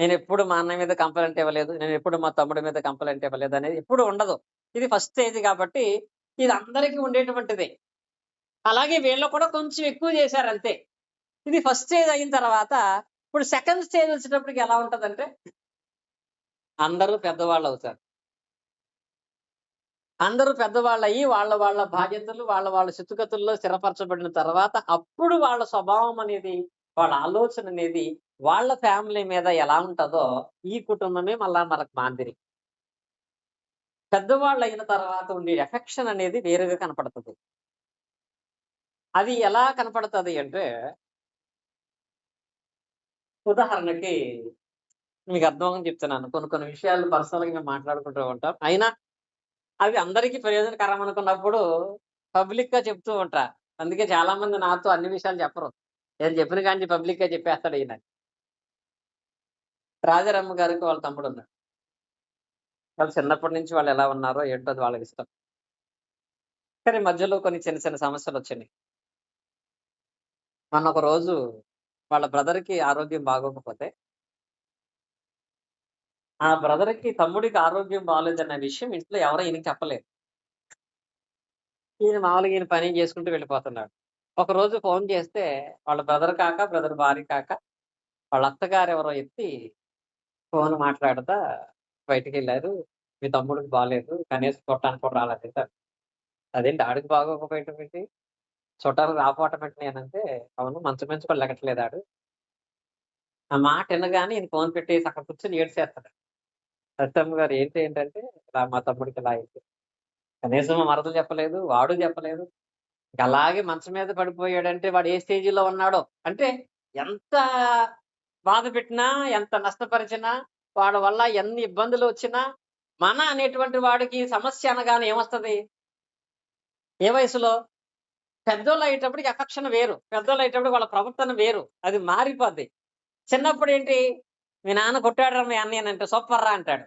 నేనెప్పుడు మా అన్నయ్య మీద కంప్లెయింట్ ఇవ్వలేదు. నేనెప్పుడు మా తమ్ముడి మీద కంప్లెయింట్ ఇవ్వలేదు అనేది ఎప్పుడు ఉండదు. ఇది ఫస్ట్ స్టేజ్ కాబట్టి ఇది అందరికీ ఉండేటువంటిదే. అలాగే వీళ్ళు కూడా కొంచెం ఎక్కువ చేశారంతే. ఇది ఫస్ట్ స్టేజ్ అయిన తర్వాత ఇప్పుడు సెకండ్ స్టేజ్ వచ్చేటప్పటికి ఎలా ఉంటదంటే అందరూ పెద్దవాళ్ళవుతారు. అందరూ పెద్దవాళ్ళయ్యి వాళ్ళ బాధ్యతలు, వాళ్ళ స్థితిగతుల్లో స్థిరపరచబడిన తర్వాత అప్పుడు వాళ్ళ స్వభావం అనేది, వాళ్ళ ఆలోచన అనేది వాళ్ళ ఫ్యామిలీ మీద ఎలా ఉంటదో ఈ కుటుంబమే మళ్ళా మనకు మాదిరి. పెద్దవాళ్ళయిన తర్వాత ఉండే ఎఫెక్షన్ అనేది వేరుగా కనపడతది. అది ఎలా కనపడతది అంటే ఉదాహరణకి మీకు అర్థమవని చెప్తున్నాను. కొన్ని కొన్ని విషయాలు పర్సనల్‌గా మేము మాట్లాడుకుంటూ ఉంటాం. అయినా అవి అందరికీ ప్రయోజనకరం అనుకున్నప్పుడు పబ్లిక్‌గా చెప్తూ ఉంటా. అందుకే చాలా మంది నాతో అన్ని విషయాలు చెప్పరు. నేను చెప్పిన కానించి పబ్లిక్‌గా చెప్పేస్తాడు ఈయన. రాజారమ్మ గారికి వాళ్ళ తమ్ముడున్నాడు. వాళ్ళు చిన్నప్పటి నుంచి వాళ్ళు ఎలా ఉన్నారో ఏంటో అది వాళ్ళకిష్టం. కానీ మధ్యలో కొన్ని చిన్న చిన్న సమస్యలొచ్చినియి. మొన్న ఒక రోజు వాళ్ళ బ్రదర్‌కి ఆరోగ్యం బాగోకపోతే, ఆ బ్రదర్‌కి తమ్ముడికి ఆరోగ్యం బాలేదన్న విషయం ఇంట్లో ఎవరు ఈయనకి చెప్పలేదు. ఈయన మామూలుగా ఈయన పని చేసుకుంటూ వెళ్ళిపోతున్నాడు. ఒకరోజు ఫోన్ చేస్తే వాళ్ళ బ్రదర్ కాక, బ్రదర్ భార్య కాక, వాళ్ళ అత్తగారు ఎవరో ఎత్తి ఫోన్ మాట్లాడతా బయటికెళ్లారు. మీ తమ్ముడికి బాలేదు. కనీసం చూడటానికి కూడా రాలేదంట. అదేంటి ఆడికి బాగోకపోవటం ఏంటి? చూట్టానికి రాకపోవటం ఏంటి నేనంటే, అవును మంచం నుంచి కూడా లెగట్లేదు ఆడు. ఆ మాట వినగానే ఈయన ఫోన్ పెట్టేసి అక్కడ కూర్చొని ఏడ్చేస్తున్నాడు. సత్యమ్మ గారు ఏంటి ఏంటంటే, ఇలా మా తమ్ముడికి ఇలా అయింది. కనీసం మా మరదలు చెప్పలేదు. వాడు చెప్పలేదు. ఇంక అలాగే మంచం మీద పడిపోయాడంటే వాడు ఏ స్టేజ్‌లో ఉన్నాడో. అంటే ఎంత బాధ పెట్టినా, ఎంత నష్టపరిచినా, వాడి వల్ల ఎన్ని ఇబ్బందులొచ్చినా, మన అనేటువంటి వాడికి సమస్య అనగానే ఏమొస్తది? ఏ వయసులో? పెద్దోళ్ళయ్యేటప్పటికి ఎఫెక్షన్ వేరు. పెద్దోళ్ళయ్యేటప్పటికి వాళ్ళ ప్రవర్తన వేరు. అది మారిపోద్ది. చిన్నప్పుడేంటి? మీ నాన్న కొట్టాడురా మీ అన్నయ్యనంటే సూపర్‌రా అంటాడు.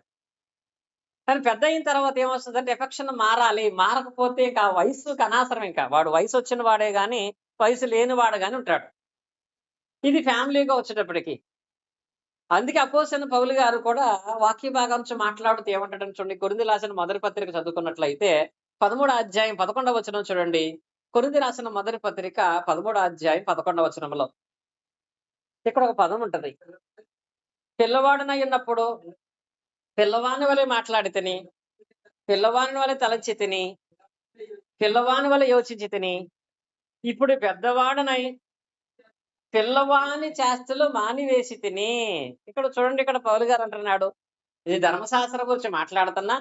కానీ పెద్దయిన తర్వాత ఏమొస్తదంటే ఎఫెక్షన్ మారాలి. మారకపోతే ఇంక ఆ వయస్సుకి అనవసరం ఇంక. వాడు వయసొచ్చిన వాడే గాని, వయసు లేనివాడు గాని ఉంటాడు. ఇది ఫ్యామిలీగా వచ్చేటప్పటికి. అందుకే అపోస్తలుడైన పౌలు గారు కూడా వాక్య భాగం నుంచి మాట్లాడుతూ ఏమంటాడని చూడండి. కొరింథీ రాసిన మొదటి పత్రిక చదువుకున్నట్లయితే 13 అధ్యాయం 11 వచనం చూడండి. కొరింథీ రాసిన మొదటి పత్రిక 13 అధ్యాయం 11 వచనంలో ఇక్కడ ఒక పదం ఉంటది. పిల్లవాడినై ఉన్నప్పుడు పిల్లవాని వలె మాట్లాడితిని, పిల్లవాని వలె తలంచితిని, పిల్లవాని వలె యోచించితిని. ఇప్పుడు పెద్దవాడనై పిల్లవాని చేష్టలు మానివేసితిని. ఇక్కడ చూడండి ఇక్కడ పౌలు గారు అంటున్నాడు. ఇది ధర్మశాస్త్రం గురించి మాట్లాడుతున్నా,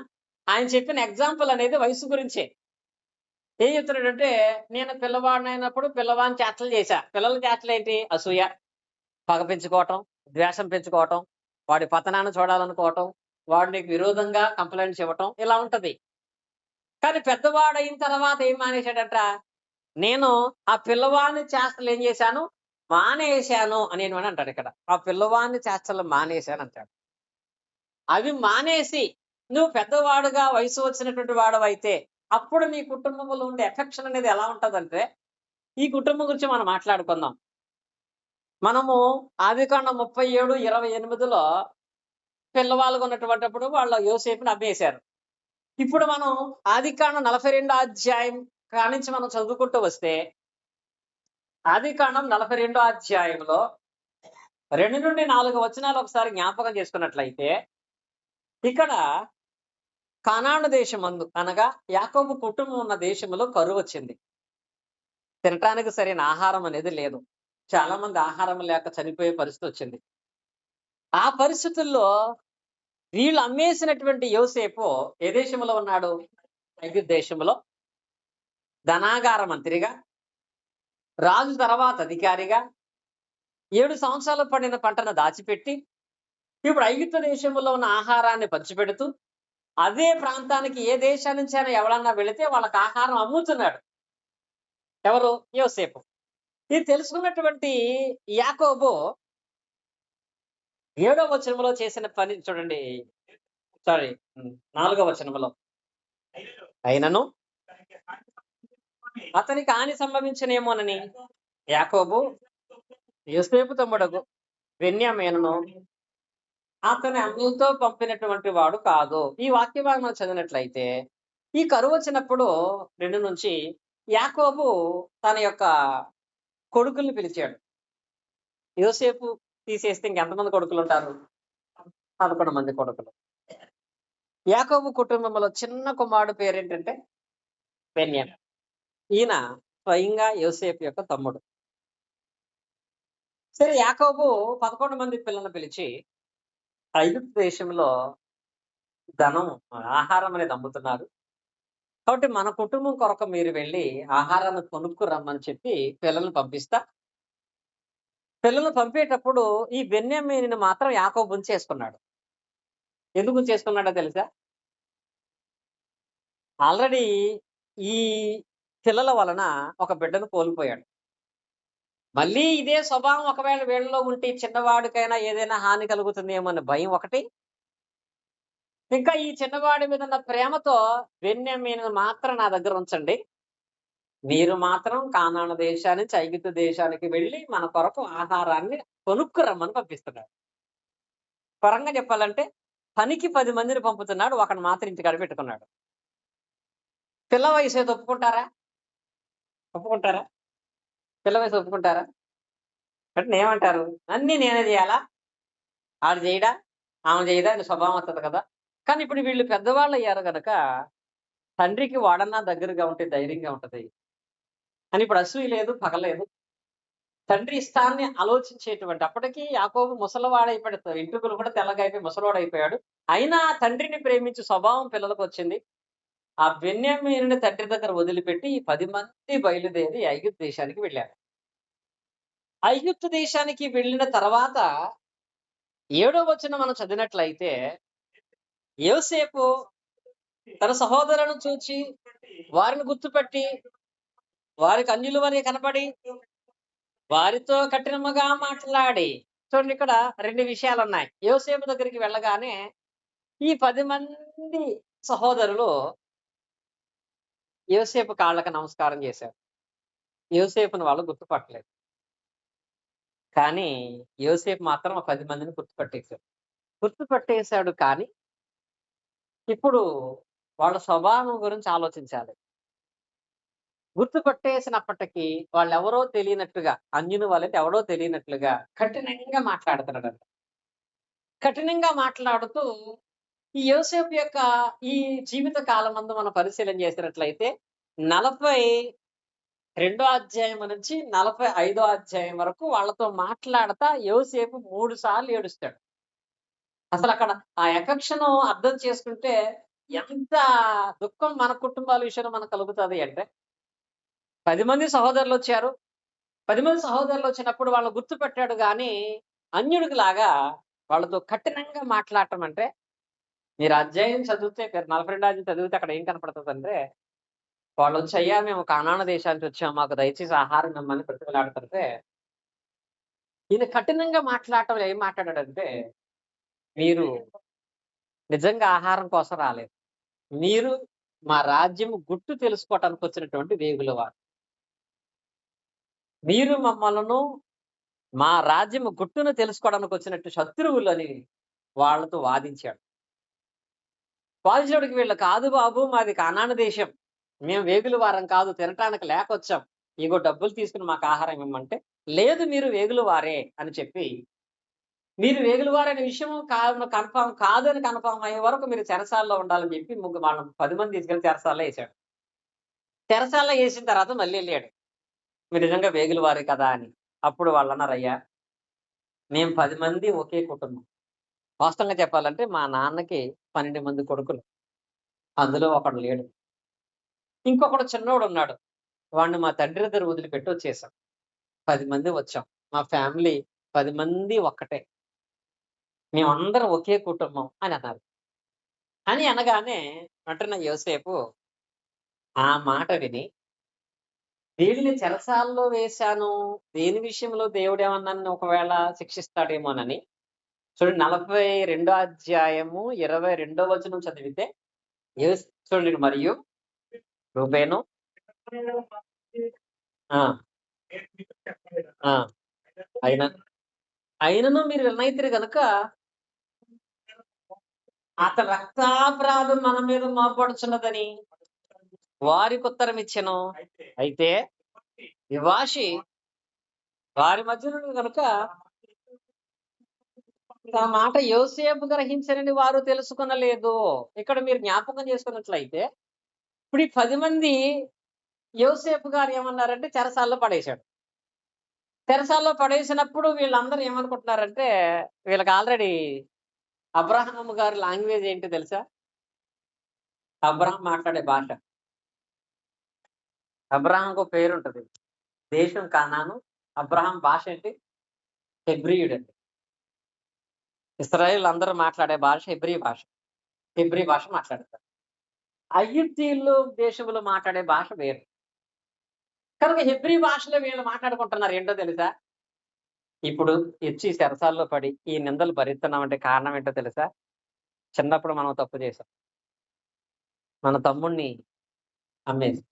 ఆయన చెప్పిన ఎగ్జాంపుల్ అనేది వయసు గురించే. ఏం చెప్తున్నాడంటే, నేను పిల్లవాడినైనప్పుడు పిల్లవాని చేష్టలు చేశా. పిల్లల చేష్టలేంటి? అసూయ, పగ పెంచుకోవటం, ద్వేషం పెంచుకోవటం, వాడి పతనాన్ని చూడాలనుకోవటం, వాడు నీకు విరోధంగా కంప్లైంట్స్ ఇవ్వటం ఇలా ఉంటది. కానీ పెద్దవాడయిన తర్వాత ఏం మానేశాడట? నేను ఆ పిల్లవాడిని చేష్టలు ఏం చేశాను? మానేశాను అనేటువంటి అంటాడు ఇక్కడ. ఆ పిల్లవాడిని చేష్టలు మానేశాను అంటాడు. అవి మానేసి నువ్వు పెద్దవాడుగా వయసు వచ్చినటువంటి వాడవైతే అప్పుడు నీ కుటుంబంలో ఉండే ఎఫెక్షన్ అనేది ఎలా ఉంటదంటే, ఈ కుటుంబం గురించి మనం మాట్లాడుకుందాం. మనము ఆదికాండం 37:28లో పిల్లవాళ్ళుగా ఉన్నటువంటప్పుడు వాళ్ళ యోసేపుని అమ్మేశారు. ఇప్పుడు మనం ఆదికాండం 42 అధ్యాయం కానించి మనం చదువుకుంటూ వస్తే, ఆదికాండం 42 అధ్యాయంలో 2-4 వచనాలు ఒకసారి జ్ఞాపకం చేసుకున్నట్లయితే, ఇక్కడ కానాను దేశమందు అనగా యాకోబు కుటుంబం ఉన్న దేశంలో కరువొచ్చింది. తినటానికి సరైన ఆహారం అనేది లేదు. చాలా మంది ఆహారం లేక చనిపోయే పరిస్థితి వచ్చింది. ఆ పరిస్థితుల్లో వీళ్ళు అమ్మేసినటువంటి యోసేపు ఏ దేశంలో ఉన్నాడు? ఐగుప్తు దేశంలో ధనాగార మంత్రిగా, రాజు తర్వాత అధికారిగా 7 సంవత్సరాలు పండిన పంటను దాచిపెట్టి, ఇప్పుడు ఐగుప్తు దేశంలో ఉన్న ఆహారాన్ని పంచిపెడుతూ, అదే ప్రాంతానికి ఏ దేశం నుంచైనా ఎవరన్నా వెళితే వాళ్ళకి ఆహారం అమ్ముతున్నాడు. ఎవరు? యోసేపు. ఇది తెలుసుకున్నటువంటి యాకోబు 7వ వచనంలో చేసిన పని చూడండి. సారీ 4వ వచనంలో. అయినను అతనికి హాని సంభవించనేమోనని యాకోబు యోసేపు తమ్ముడగు బెన్యామీనును అతని అన్నలతో పంపినటువంటి వాడు కాదు. ఈ వాక్య భాగం మనం చదివినట్లయితే, ఈ కరువు వచ్చినప్పుడు 2 నుంచి యాకోబు తన యొక్క కొడుకుల్ని పిలిచాడు. యోసేపు తీసేస్తే ఇంకెంతమంది కొడుకులు ఉంటారు? 11 మంది కొడుకులు. యాకోబు కుటుంబంలో చిన్న కుమారుడు పేరేంటంటే బెన్యామీను. ఈయన స్వయంగా యోసేపు యొక్క తమ్ముడు. సరే, యాకోబు 11 మంది పిల్లలను పిలిచి ఐగుప్తు దేశంలో ధనం, ఆహారం అనేది అమ్ముతున్నారు. కాబట్టి మన కుటుంబం కొరకు మీరు వెళ్ళి ఆహారాన్ని కొనుక్కు రమ్మని చెప్పి పిల్లల్ని పంపిస్తా. పిల్లల్ని పంపేటప్పుడు ఈ బెన్యామీనుని మాత్రం యాకోబు ఉంచేసుకున్నాడు. ఎందుకు ఉంచేసుకున్నాడో తెలుసా? ఆల్రెడీ ఈ పిల్లల వలన ఒక బిడ్డను కోల్పోయాడు. మళ్ళీ ఇదే స్వభావం ఒకవేళ వీళ్ళలో ఉంటే చిన్నవాడికైనా ఏదైనా హాని కలుగుతుందేమో అనే భయం ఒకటి. ఇంకా ఈ చిన్నవాడి మీద ఉన్న ప్రేమతో బెన్యామీనుని మాత్రం నా దగ్గర ఉంచండి. మీరు మాత్రం కానాను దేశానికి, ఐగుప్తు దేశానికి వెళ్ళి మన కొరకు ఆహారాన్ని కొనుక్కు రమ్మని పంపిస్తున్నాడు. పరంగా చెప్పాలంటే పనికి 10 మందిని పంపుతున్నాడు. ఒకడు మాత్రం ఇంటికాడ పెట్టుకున్నాడు. పిల్ల వయసు ఏదో ఒప్పుకుంటారా? ఒప్పుకుంటారా? పిల్ల వయసు ఒప్పుకుంటారా? అంటే ఏమంటారు? అన్నీ నేనే చేయాలా? ఆడు చేయడా? ఆమె చేయదా? అని స్వభావం వస్తది కదా! కానీ ఇప్పుడు వీళ్ళు పెద్దవాళ్ళయ్యారు గనక తండ్రికి వాడన్నా దగ్గరగా ఉంటే ధైర్యంగా ఉంటది అని ఇప్పుడు అసూయ లేదు, పగ లేదు. తండ్రి ఇష్టాన్ని ఆలోచించేటువంటి అప్పటికి యాకోబు ముసలివాడైపోయాడు. వెంట్రుకలు కూడా తెల్లగా అయిపోయి ముసలివాడైపోయాడు. అయినా తండ్రిని ప్రేమించే స్వభావం పిల్లలకొచ్చింది. ఆ బెన్యామీనుని తండ్రి దగ్గర వదిలిపెట్టి ఈ 10 మంది బయలుదేరి ఐగుప్తు దేశానికి వెళ్ళారు. ఐగుప్తు దేశానికి వెళ్ళిన తర్వాత 7వ వచనం మనం చదివినట్లయితే, యోసేపు తన సహోదరులను చూచి వారిని గుర్తుపట్టి వారికి అన్యులు వలె కనపడి వారితో కఠినముగా మాట్లాడి, చూడండి ఇక్కడ 2 విషయాలున్నాయి. యోసేపు దగ్గరికి వెళ్ళగానే ఈ 10 మంది సహోదరులు యోసేపు కాళ్ళకి నమస్కారం చేశారు. యోసేపుని వాళ్ళు గుర్తుపట్టలేదు. కానీ యోసేపు మాత్రం ఆ 10 మందిని గుర్తుపట్టేశాడు. గుర్తుపట్టేశాడు కానీ ఇప్పుడు వాళ్ళ స్వభావం గురించి ఆలోచించాలి. గుర్తుపట్టేసినప్పటికీ వాళ్ళెవరో తెలియనట్టుగా, అన్యుని వాళ్ళకి ఎవరో తెలియనట్లుగా కఠినంగా మాట్లాడుతున్నాడంట. కఠినంగా మాట్లాడుతూ ఈ యోసేపు యొక్క ఈ జీవిత కాలమందు మనం పరిశీలన చేసినట్లయితే 42 అధ్యాయం నుంచి 45 అధ్యాయం వరకు వాళ్ళతో మాట్లాడతా యోసేపు 3 సార్లు ఏడుస్తాడు. అసలు అక్కడ ఆ ఎఫెక్షన్ అర్థం చేసుకుంటే ఎంత దుఃఖం మన కుటుంబాల విషయంలో మనకు కలుగుతుంది అంటే, 10 మంది సహోదరులు వచ్చారు. 10 మంది సహోదరులు వచ్చినప్పుడు వాళ్ళని గుర్తుపెట్టాడు గాని, అన్యుడికి లాగా వాళ్ళతో కఠినంగా మాట్లాడటం అంటే, మీరు అధ్యాయం చదివితే 42 అధ్యాయం చదివితే అక్కడ ఏం కనపడుతదంటే, వాళ్ళొచ్చి "అయ్యా మేము కానాను దేశం నుంచి వచ్చాం. మాకు దయచేసి ఆహారం ఇమ్మని" బ్రతిమిలాడుతుంటే, ఈయన కఠినంగా మాట్లాడటంలో ఏం మాట్లాడాడంటే, "మీరు నిజంగా ఆహారం కోసం రాలేదు. మీరు మా రాజ్యం గుట్టు తెలుసుకోవటానికి వచ్చినటువంటి వేగులవారు. మీరు మమ్మలను మా రాజ్యము గుట్టును తెలుసుకోవడానికి వచ్చినట్టు శత్రువులని" వాళ్ళతో వాదించాడు. వాదించినప్పటికి వీళ్ళు "కాదు బాబు మాది కానాను దేశం. మేము వేగుల వారం కాదు. తినటానికి లేకొచ్చాం. ఇగో డబ్బులు తీసుకొని మాకు ఆహారం ఇమ్మంటే" "లేదు మీరు వేగుల వారే" అని చెప్పి, మీరు వేగుల వారనే విషయం కన్ఫర్మ్ అయ్యే వరకు మీరు చెరసాలలో ఉండాలని చెప్పి వాళ్ళని 10 మంది తీసుకెళ్ళి చెరసాలలో ఏసాడు. చెరసాలలో ఏసిన తర్వాత మళ్ళీ ఎళ్ళాడు. "మీరు నిజంగా వేగుల వారే కదా" అని. అప్పుడు వాళ్ళన్నారు, "అయ్యా మేము 10 మంది ఒకే కుటుంబం. వాస్తవంగా చెప్పాలంటే మా నాన్నకి 12 మంది కొడుకులు. అందులో ఒకడు లేడు. ఇంకొకడు చిన్నోడున్నాడు. వాడిని మా తండ్రి దగ్గర వదిలిపెట్టి వచ్చేసాం. 10 మంది వచ్చాం. మా ఫ్యామిలీ 10 మంది ఒక్కటే. మేమందరం ఒకే కుటుంబం" అని అన్నారు. అని అనగానే వెంటనే యోసేపు ఆ మాట విని, వీడిని చెరసాలలో వేశాను. దేని విషయంలో దేవుడేమన్నా నన్ను ఒకవేళ శిక్షిస్తాడేమోనని చూడండి 42 అధ్యాయము 22 వచనం చదివితే చూడండి మరియు రూబేను ఆ! ఆ! అయిన అయినను మీరు వినైతిరి గనుక అతని రక్తాపరాధం మన మీద మోపబడుచున్నదని వారికుత్తరం ఇచ్చెను. అయితే వివాషి వారి మధ్యనుండి గనుక ఆ మాట యోసేపు గ్రహించనని వారు తెలుసుకొనలేదు. ఇక్కడ మీరు జ్ఞాపకం చేసుకున్నట్లయితే, ఇప్పుడు ఈ 10 మంది యోసేపు గారు ఏమన్నారంటే చెరసాలలో పడేశాడు. చెరసాలలో పడేసినప్పుడు వీళ్ళందరూ ఏమనుకుంటున్నారంటే, వీళ్ళకి ఆల్రెడీ అబ్రాహాము గారి లాంగ్వేజ్ ఏంటో తెలుసా? అబ్రాహాం మాట్లాడే భాష. అబ్రాహాంకో పేరుంటది. దేశం కానాను. అబ్రాహాం భాష ఏంటి? హెబ్రీయుడు అండి. ఇశ్రాయేల్ అందరూ మాట్లాడే భాష హెబ్రీ భాష. హెబ్రీ భాష మాట్లాడతారు. ఐగుప్తీయులు దేశంలో మాట్లాడే భాష వేరు. కనుక హెబ్రీ భాషలో వీళ్ళు మాట్లాడుకుంటున్నారు ఏంటో తెలుసా? ఇప్పుడు ఇచ్చి చెరసాల్లో పడి ఈ నిందలు భరిస్తున్నామంటే కారణం ఏంటో తెలుసా? చిన్నప్పుడు మనం తప్పు చేశాం. మన తమ్ముడిని అమ్మేసాం.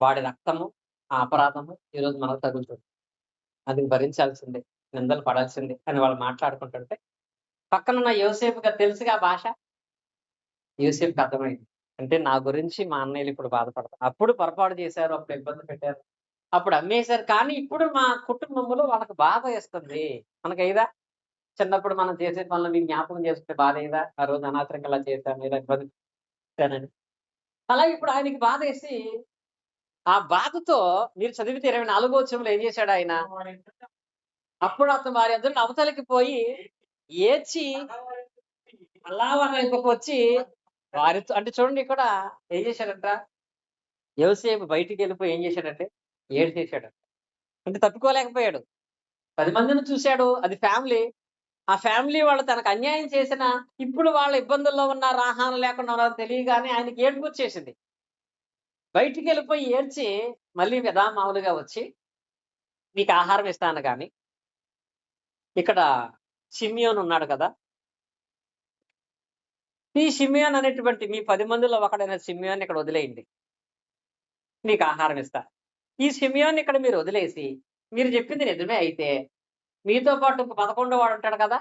వాడి రక్తము, ఆ అపరాధము ఈరోజు మనకు తగులుతుంది. అది భరించాల్సిందే. నిందలు పడాల్సిందే అని వాళ్ళు మాట్లాడుకుంటుంటే, పక్కనున్న యోసేపుకి అది తెలుసుగా ఆ భాష. యోసేపుకి అర్థమైంది. అంటే నా గురించి మా అన్నయ్యలు ఇప్పుడు బాధపడతారు. అప్పుడు పొరపాటు చేశారు. అప్పుడు ఇబ్బంది పెట్టారు. అప్పుడు అమ్మేశారు. కానీ ఇప్పుడు మా కుటుంబంలో వాళ్ళకి బాధ ఏస్తుంది. మనకేయదా? చిన్నప్పుడు మనం చేసే పనులు మీకు జ్ఞాపకం చేసుకుంటే బాధేయదా? ఆ రోజు అనవసరంగా ఇలా చేశాను, ఇలా ఇబ్బంది పెట్టానని. అలాగే ఇప్పుడు ఆయనకి బాధేసి, ఆ బాధతో మీరు చదివితే 24 వచనంలో ఏం చేశాడాయన? అప్పుడు అతను వారి ఎదురున అవతలకి పోయి ఏడ్చి మళ్ళా వాళ్ళ వైపుకొచ్చి వారితో అంటే చూడండి ఇక్కడ ఏం చేశాడంట? యోసేపు బయటికెళ్ళిపోయి ఏం చేశాడంటే ఏడ్చేసాడంట. అంటే తట్టుకోలేకపోయాడు. 10 మందిని చూసాడు. అది ఫ్యామిలీ. ఆ ఫ్యామిలీ వాళ్ళు తనకు అన్యాయం చేసినా, ఇప్పుడు వాళ్ళ ఇబ్బందుల్లో ఉన్నారు, ఆహారం లేకుండా ఉన్నారని తెలియగానే ఆయనకి ఏడుపొచ్చేసింది. బయటికెళ్ళిపోయి ఏడ్చి మళ్ళీ యథామామూలుగా వచ్చి, "నీకు ఆహారం ఇస్తాను గాని, ఇక్కడ షిమ్యోన్ ఉన్నాడు కదా! ఈ షిమ్యోన్ అనేటువంటి మీ 10 మందిలో ఒకడైన షిమ్యోన్ని ఇక్కడ వదిలేయండి. మీకు ఆహారం ఇస్తా. ఈ షిమ్యోన్ని ఇక్కడ మీరు వదిలేసి, మీరు చెప్పింది నిజమే అయితే, మీతో పాటు 11 వాడు ఉంటాడు కదా!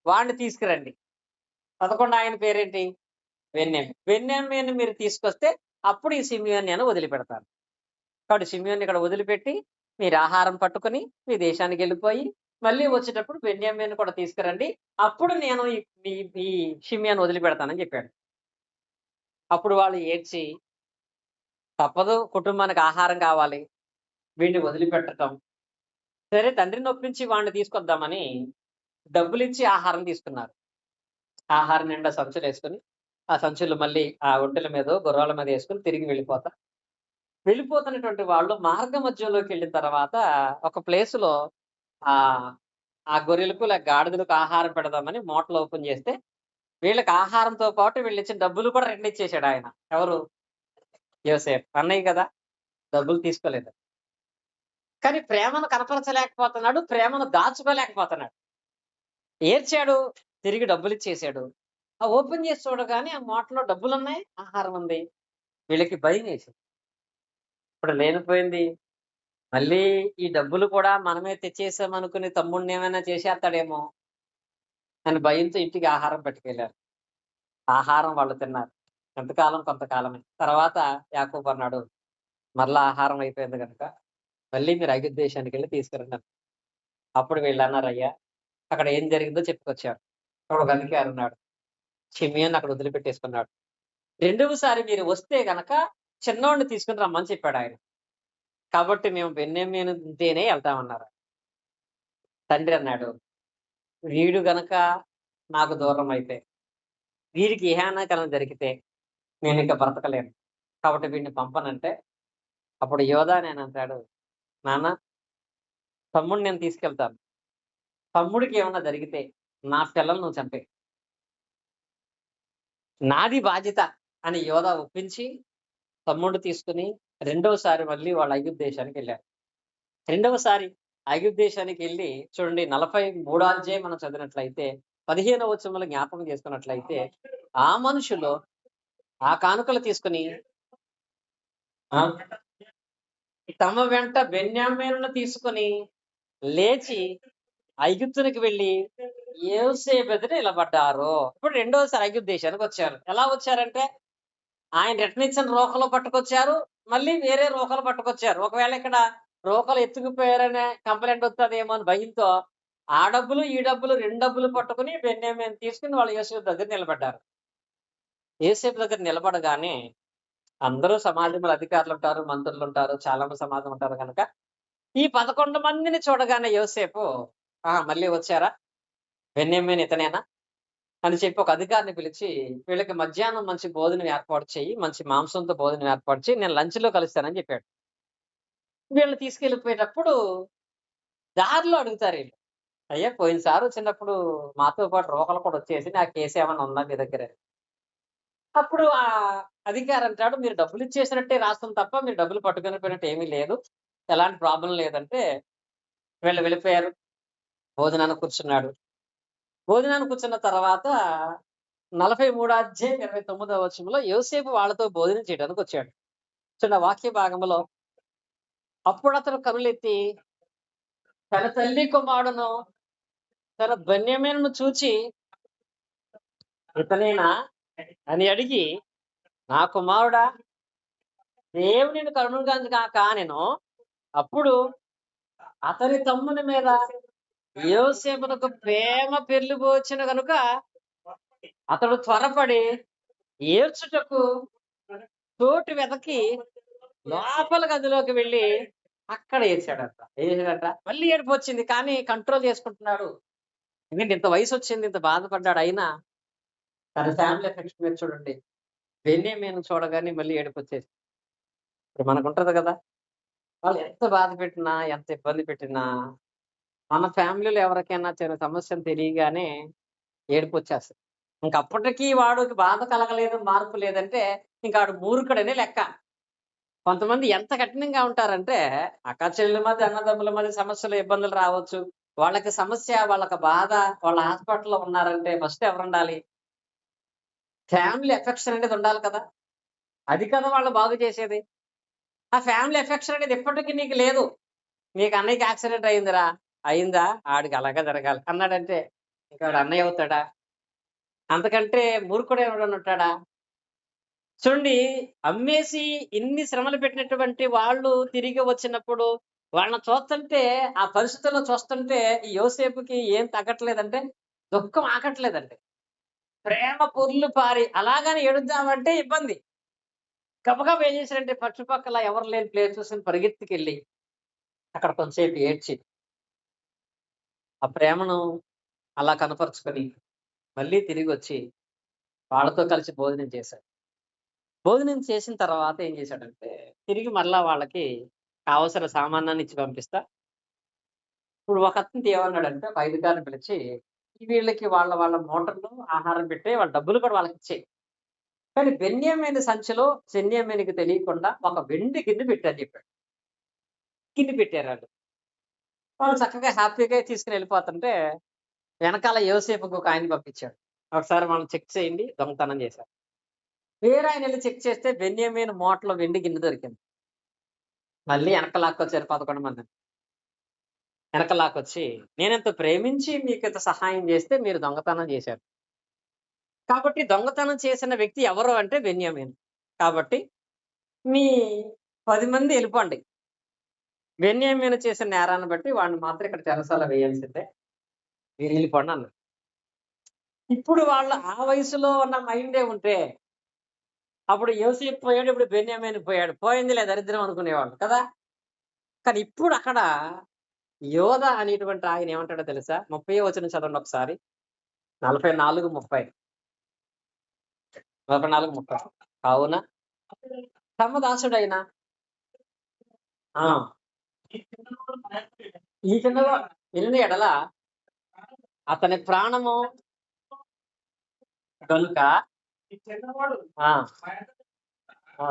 వాడిని తీసుకురండి." 11 ఆయన పేరేంటి? బెన్యామీన్. బెన్యామీన్‌ని మీరు తీసుకొస్తే అప్పుడు ఈ షిమ్యోన్ని నేను వదిలిపెడతాను. కాబట్టి షిమ్యోన్ని ఇక్కడ వదిలిపెట్టి, మీరు ఆహారం పట్టుకొని మీ దేశానికెళ్ళిపోయి, మళ్ళీ వచ్చేటప్పుడు బెన్యామీన్‌ని కూడా తీసుకురండి. అప్పుడు నేను ఈ షిమ్యోన్ని వదిలిపెడతానని చెప్పాడు. అప్పుడు వాళ్ళు ఏడ్చి, తప్పదు కుటుంబానికి ఆహారం కావాలి. వీడిని వదిలిపెట్టటం. సరే తండ్రిని ఒప్పించి వాడిని తీసుకొద్దామని డబ్బులిచ్చి ఆహారం తీసుకున్నారు. ఆహారం నిండా సంచులేసుకొని, ఆ సంచులు మళ్ళీ ఆ ఒంటెల మీదో, గుర్రాల మీద యేసుకొని తిరిగి వెళ్ళిపోతా వెళ్ళిపోతున్నటువంటి వాళ్ళు మార్గ మధ్యలోకి వెళ్ళిన తర్వాత ఒక ప్లేస్‌లో ఆహ్, ఆ గొర్రెలకు గాడిదలకు ఆహారం పెడదామని మూటలు ఓపెన్ చేస్తే, వీళ్ళకి ఆహారంతో పాటు వీళ్ళిచ్చిన డబ్బులు కూడా 2 ఇచ్చేసాడు ఆయన. ఎవరు? యోసేపు. అన్నయ్య కదా! డబ్బులు తీసుకోలేదు. కానీ ప్రేమను కనపరచలేకపోతున్నాడు. ప్రేమను దాచుకోలేకపోతున్నాడు. ఏడ్చాడు. తిరిగి డబ్బులిచ్చేసాడు. ఓపెన్ చేసి చూడగానే ఆ మూటలో డబ్బులున్నాయి. ఆహారం ఉంది. వీళ్ళకి భయమేసింది. ఇప్పుడు లేనిపోయింది. మళ్ళీ ఈ డబ్బులు కూడా మనమే తెచ్చేసామనుకుని తమ్ముడినేమైనా చేసేత్తాడేమో అని భయంతో ఇంటికి ఆహారం పట్టుకెళ్లారు. ఆహారం వాళ్ళు తిన్నారు. ఎంతకాలం కొంతకాలమే. తర్వాత యాకోబు అన్నాడు, మరలా ఆహారం అయిపోయింది గనుక మళ్ళీ మీరు ఐగుప్తు దేశానికెళ్ళి తీసుకురండి అన్నాడు. అప్పుడు వీళ్ళన్నారు, అయ్యా అక్కడ ఏం జరిగిందో చెప్పుకొచ్చారు. అక్కడ ఒక అధికారి షిమ్యోన్ని అక్కడ వదిలిపెట్టేసుకున్నాడు. రెండవసారి మీరు వస్తే గనక చిన్నోడిని తీసుకొని రమ్మని చెప్పాడాయన. కాబట్టి మేము బెన్యామీను ఉంటేనే ఎళ్తామన్నారు. తండ్రి అన్నాడు, వీడు గనక నాకు దూరమైతే, వీడికి ఇహానాకరం జరిగితే నేనింక బ్రతకలేను. కాబట్టి వీడిని పంపనంటే, అప్పుడు యోధా నేనంటాడు, నాన్న తమ్ముడిని నేను తీసుకెళ్తాను. తమ్ముడికి ఏమన్నా జరిగితే నా పిల్లలు నువ్వు చంపేయి. నాది బాధ్యత అని యోధా ఒప్పించి తమ్ముడిని తీసుకొని రెండోసారి మళ్ళీ వాళ్ళు ఐగుప్తు దేశానికెళ్ళారు. రెండవసారి ఐగుప్తు దేశానికెళ్ళి చూడండి 43 అధ్యాయం మనం చదివినట్లయితే 15వ వచనంలో జ్ఞాపకం చేసుకున్నట్లయితే, ఆ మనుషులు ఆ కానుకలు తీసుకొని ఆ! తమ వెంట బెన్యామీనును తీసుకొని లేచి ఐగుప్తునికి వెళ్లి యోసేపు ఎదుట నిలబడ్డారు. ఇప్పుడు రెండోసారి ఐగుప్తు దేశానికొచ్చారు. ఎలా వచ్చారంటే ఆయన రిటర్న్ ఇచ్చిన రోకలు పట్టుకొచ్చారు. మళ్ళీ వేరే రోకలు పట్టుకొచ్చారు. ఒకవేళ ఇక్కడ రోకలు ఎత్తుకుపోయారనే కంప్లెయింట్ వస్తదేమో అని భయంతో ఆ డబ్బులు, ఈ డబ్బులు 2 డబ్బులు పట్టుకొని బెన్యామీను తీసుకొని వాళ్ళు యోసేపు దగ్గర నిలబడ్డారు. యోసేపు దగ్గర నిలబడగానే అందరూ సమాజంలో అధికారులుంటారు, మంత్రులుంటారు, చాలా మంది సమాజం ఉంటారు గనక ఈ 11 మందిని చూడగానే యోసేపు మళ్ళీ వచ్చారా? బెన్యామీను ఇతనేనా? అని చెప్పి ఒక అధికారిని పిలిచి, వీళ్ళకి మధ్యాహ్నం మంచి భోజనం ఏర్పాటు చెయ్యి. మంచి మాంసంతో భోజనం ఏర్పాటు చెయ్యి. నేను లంచ్‌లో కలుస్తానని చెప్పాడు. వీళ్ళని తీసుకెళ్ళిపోయేటప్పుడు దారిలో అడుగుతారీళ్ళు. అయ్యా పోయినసారి వచ్చినప్పుడు మాతో పాటు రోకలు కూడా వచ్చేసి, ఆ కేస్ ఏమన్నా ఉందా మీ దగ్గర? అప్పుడు ఆ అధికారి అంటాడు, మీరు డబ్బులు ఇచ్చేసినట్టే రాస్తాం తప్ప మీరు డబ్బులు పట్టుకొని పోయినట్టు ఏమీ లేదు. ఎలాంటి ప్రాబ్లమ్ లేదంటే వీళ్ళు వెళ్ళిపోయారు. భోజనానికి కూర్చున్నాడు. భోజనానికి కూర్చున్న తర్వాత 43 అధ్యాయం 29వ వచనంలో యోసేపు వాళ్ళతో భోజనం చేయడానికొచ్చాడు. చూడండి ఆ వాక్య భాగంలో అప్పుడతను కనులెత్తి తన తల్లి కుమారుడును తన బెన్యామీనును చూచి, ఇతనేనా అని అడిగి, నా కుమారుడా దేవుడు నిన్ను కరుణించుగాక గాక అనెను. అప్పుడు అతని తమ్ముని మీద యోసేపునకు ప్రేమ పెరిగిపోవచ్చును గనుక అతడు త్వరపడి ఏడ్చుటకు చోటు వెతకి లోపల గదిలోకి వెళ్ళి అక్కడ ఏడ్చాడంట. ఏడ్చాడంట. మళ్ళీ ఏడుపొచ్చింది. కానీ కంట్రోల్ చేసుకుంటున్నాడు. ఎందుకంటే ఇంత వయసొచ్చింది. ఇంత బాధపడ్డాడు. అయినా తన ఫ్యామిలీ ఎఫెక్షన్ మీద చూడండి. బెన్యామీను చూడగానే మళ్ళీ ఏడుపొచ్చేసింది. ఇప్పుడు మనకుంటది కదా! వాళ్ళు ఎంత బాధ పెట్టినా, ఎంత ఇబ్బంది పెట్టినా, మన ఫ్యామిలీలో ఎవరికైనా చిన్న సమస్యని తెలియగానే ఏడుపొచ్చేస్తది. ఇంకప్పటికి వాడికి బాధ కలగలేదు, మార్పు లేదంటే ఇంక ఆడు మూర్ఖుడనే లెక్క. కొంతమంది ఎంత కఠినంగా ఉంటారంటే, అక్క చెల్లెల మధ్య, అన్నదమ్ముల మధ్య సమస్యలు, ఇబ్బందులు రావచ్చు. వాళ్ళకి సమస్య, వాళ్ళకి బాధ, వాళ్ళు హాస్పిటల్‌లో ఉన్నారంటే ఫస్ట్ ఎవరుండాలి? ఫ్యామిలీ ఎఫెక్షన్ అనేది ఉండాలి కదా! అది కదా వాళ్ళని బాగు చేసేది. ఆ ఫ్యామిలీ ఎఫెక్షన్ అనేది ఎప్పటికి నీకు లేదు. "నీకు అన్నయ్యకి యాక్సిడెంట్ అయిందిరా." "అయిందా? ఆడికి అలాగే జరగాలి" అన్నాడంటే ఇంక ఆడు అన్నయ్య అవుతాడా? అంతకంటే మూర్ఖుడు ఎవడన్నా ఉంటాడా? చూడండి, అమ్మేసి ఇన్ని శ్రమలు పెట్టినటువంటి వాళ్ళు తిరిగి వచ్చినప్పుడు వాళ్ళని చూస్తుంటే, ఆ పరిస్థితుల్లో చూస్తుంటే ఈ యోసేపుకి ఏం తగ్గట్లేదంటే, దుఃఖం ఆగట్లేదండి. ప్రేమ పొర్లు పారి అలాగని ఏడుద్దామంటే ఇబ్బంది. గబగబా ఏం చేశారంటే చుట్టుపక్కల ఎవరు లేని ప్లేస్ చూసుకొని పరిగెత్తుకెళ్ళి అక్కడ కొంతసేపు ఏడ్చి, ఆ ప్రేమను అలా కనపరుచుకొని మళ్ళీ తిరిగొచ్చి వాళ్ళతో కలిసి భోజనం చేశాడు. భోజనం చేసిన తర్వాత ఏం చేశాడంటే తిరిగి మరలా వాళ్ళకి కావాల్సిన సామానాన్ని ఇచ్చి పంపిస్తా. ఇప్పుడు ఒకతను ఏమన్నాడంటే ఒక అధికారిని పిలిచి, వీళ్ళకి వాళ్ళ వాళ్ళ మోటార్‌లో ఆహారం పెట్టే వాళ్ళ డబ్బులు కూడా వాళ్ళకిచ్చేయి. కానీ బెన్యామీను సంచిలో బెన్యామీనుకి తెలియకుండా ఒక వెండి గిన్నె పెట్టు అని చెప్పాడు. గిన్నె పెట్టారాళ్ళు. వాళ్ళు చక్కగా హ్యాపీగా తీసుకొని వెళ్ళిపోతుంటే, వెనకాల యోసేపుకి ఒక ఆయన్ని పంపించాడు. ఒకసారి వాళ్ళని చెక్ చేయండి, దొంగతనం చేశారు. వేరే ఆయన ఎళ్లి చెక్ చేస్తే బెన్యామీను మూటలో వెండి గిన్నె దొరికింది. మళ్ళీ వెనక్కి లాక్కొచ్చారు 11 మందిని. వెనక లాక్కొచ్చి, నేనింత ప్రేమించి మీకింత సహాయం చేస్తే మీరు దొంగతనం చేశారు. కాబట్టి దొంగతనం చేసిన వ్యక్తి ఎవరు అంటే బెన్యామీను. కాబట్టి మీ 10 మంది ఎళ్ళిపోండి. బెన్యామీను చేసిన నేరాన్ని బట్టి వాడిని మాత్రం ఇక్కడ చెరసాల వేయాల్సిందే. మీరెళ్ళిపోండి అన్నాడు. ఇప్పుడు వాళ్ళు ఆ వయసులో ఉన్న మైండే ఉంటే, అప్పుడు యోసేపు పోయాడు, ఇప్పుడు బెన్యామీను పోయాడు. పోయిందిలే దరిద్రం అనుకునేవాళ్ళు కదా! కానీ ఇప్పుడు అక్కడ యోధా అనేటువంటి ఆయన ఏమంటాడో తెలుసా? 30వ వచనం చదవండి ఒకసారి. 44, 30. 44, 30. కావున తమ దాసుడైన ఆ! ఈ చిన్నవాడు వినిన ఎడల అతని ప్రాణము గనుక ఆ! ఆ!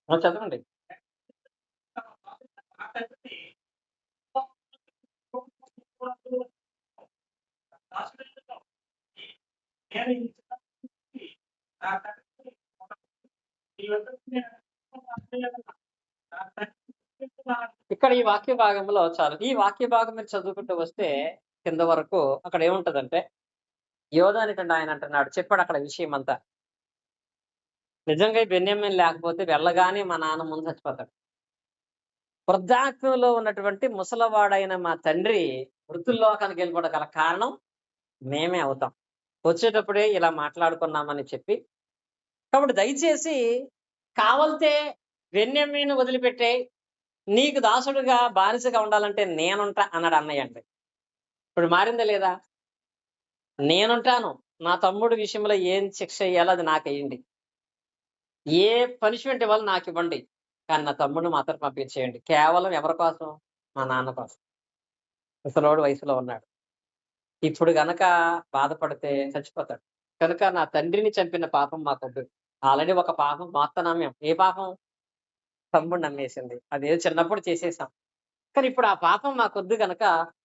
ఆ! చదవండి. ఇక్కడ ఈ వాక్య భాగంలో చాలు. ఈ వాక్య భాగం మీరు చదువుకుంటూ వస్తే కింద వరకు అక్కడ ఏముంటదంటే, యోధా అనేటువంటి ఆయన అంటున్నాడు. చెప్పాడు అక్కడ విషయమంతా. నిజంగా ఈ బెన్యామీన్ లేకపోతే వెళ్ళగానే మా నాన్న ముందు చచ్చిపోతాడు. వృద్ధాప్యంలో ఉన్నటువంటి ముసలవాడైన మా తండ్రి మృతుల్లోకానికి వెళ్ళిపోవడం గల కారణం మేమే అవుతాం. వచ్చేటప్పుడే ఇలా మాట్లాడుకున్నామని చెప్పి, కాబట్టి దయచేసి కావాల్తే బెన్యామీను వదిలిపెట్టేయి. నీకు దాసుడుగా, బానిసగా ఉండాలంటే నేనుంటా అన్నాడు అన్నయ్య అంటే. ఇప్పుడు మారిందా లేదా? నేనుంటాను. నా తమ్ముడి విషయంలో ఏం శిక్ష ఎయ్యాలో అది నాకెయ్యండి. ఏ పనిష్మెంట్ ఇవ్వాలో నాకివ్వండి. కానీ నా తమ్ముడిని మాత్రం పంపించేయండి. కేవలం ఎవరి కోసం? మా నాన్న కోసం. ముసలోడు వయసులో ఉన్నాడు. ఇప్పుడు గనక బాధపడితే చచ్చిపోతాడు. కనుక నా తండ్రిని చంపిన పాపం మాకొద్దు. ఆల్రెడీ ఒక పాపం మోత్తన్నాం మేము. ఏ పాపం? తమ్ముడిని నమ్మేసింది. అదేదో చిన్నప్పుడు చేసేసాం. కానీ ఇప్పుడు ఆ పాపం మాకొద్దు గనక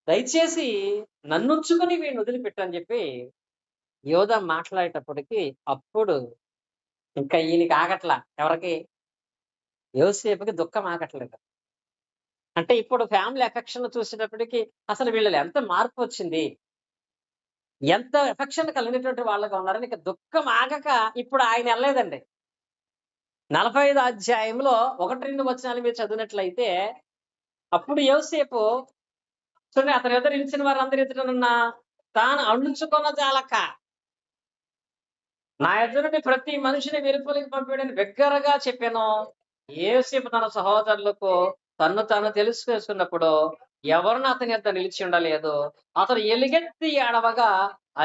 దయచేసి నన్నుంచుకొని వీడిని వదిలిపెట్టు అని చెప్పి యోధా మాట్లాడేటప్పటికి అప్పుడు ఇంకా ఈయనకి ఆగట్లా. ఎవరికి? యోసేపుకి దుఃఖం ఆగట్లేదు. అంటే ఇప్పుడు ఫ్యామిలీ ఎఫెక్షన్ చూసేటప్పటికి అసలు వీళ్ళలో ఎంత మార్పొచ్చింది. ఎంత ఎఫెక్షన్ కలిగినటువంటి వాళ్ళుగా ఉన్నారని ఇక దుఃఖం ఆగక ఇప్పుడు ఆయన ఎళ్ళలేదండి. 45 అధ్యాయంలో 1, 2 వచనాలు మీరు చదివినట్లయితే అప్పుడు యోసేపు చూడండి అతని ఎదుట నిలిచిన వారందరి ఎదుటనున్న తాను అణుచుకొన జాలక నా ఎదురుని ప్రతి మనిషిని వెలుపలికి పంపాడని బిగ్గరగా చెప్పాను. యోసేపు తన సహోదరులకు తన్ను తాను తెలుసుకున్నప్పుడు ఎవరును అతని యొద్ద నిలిచి ఉండలేదు. అతడు ఎలుగెత్తి ఏడవగా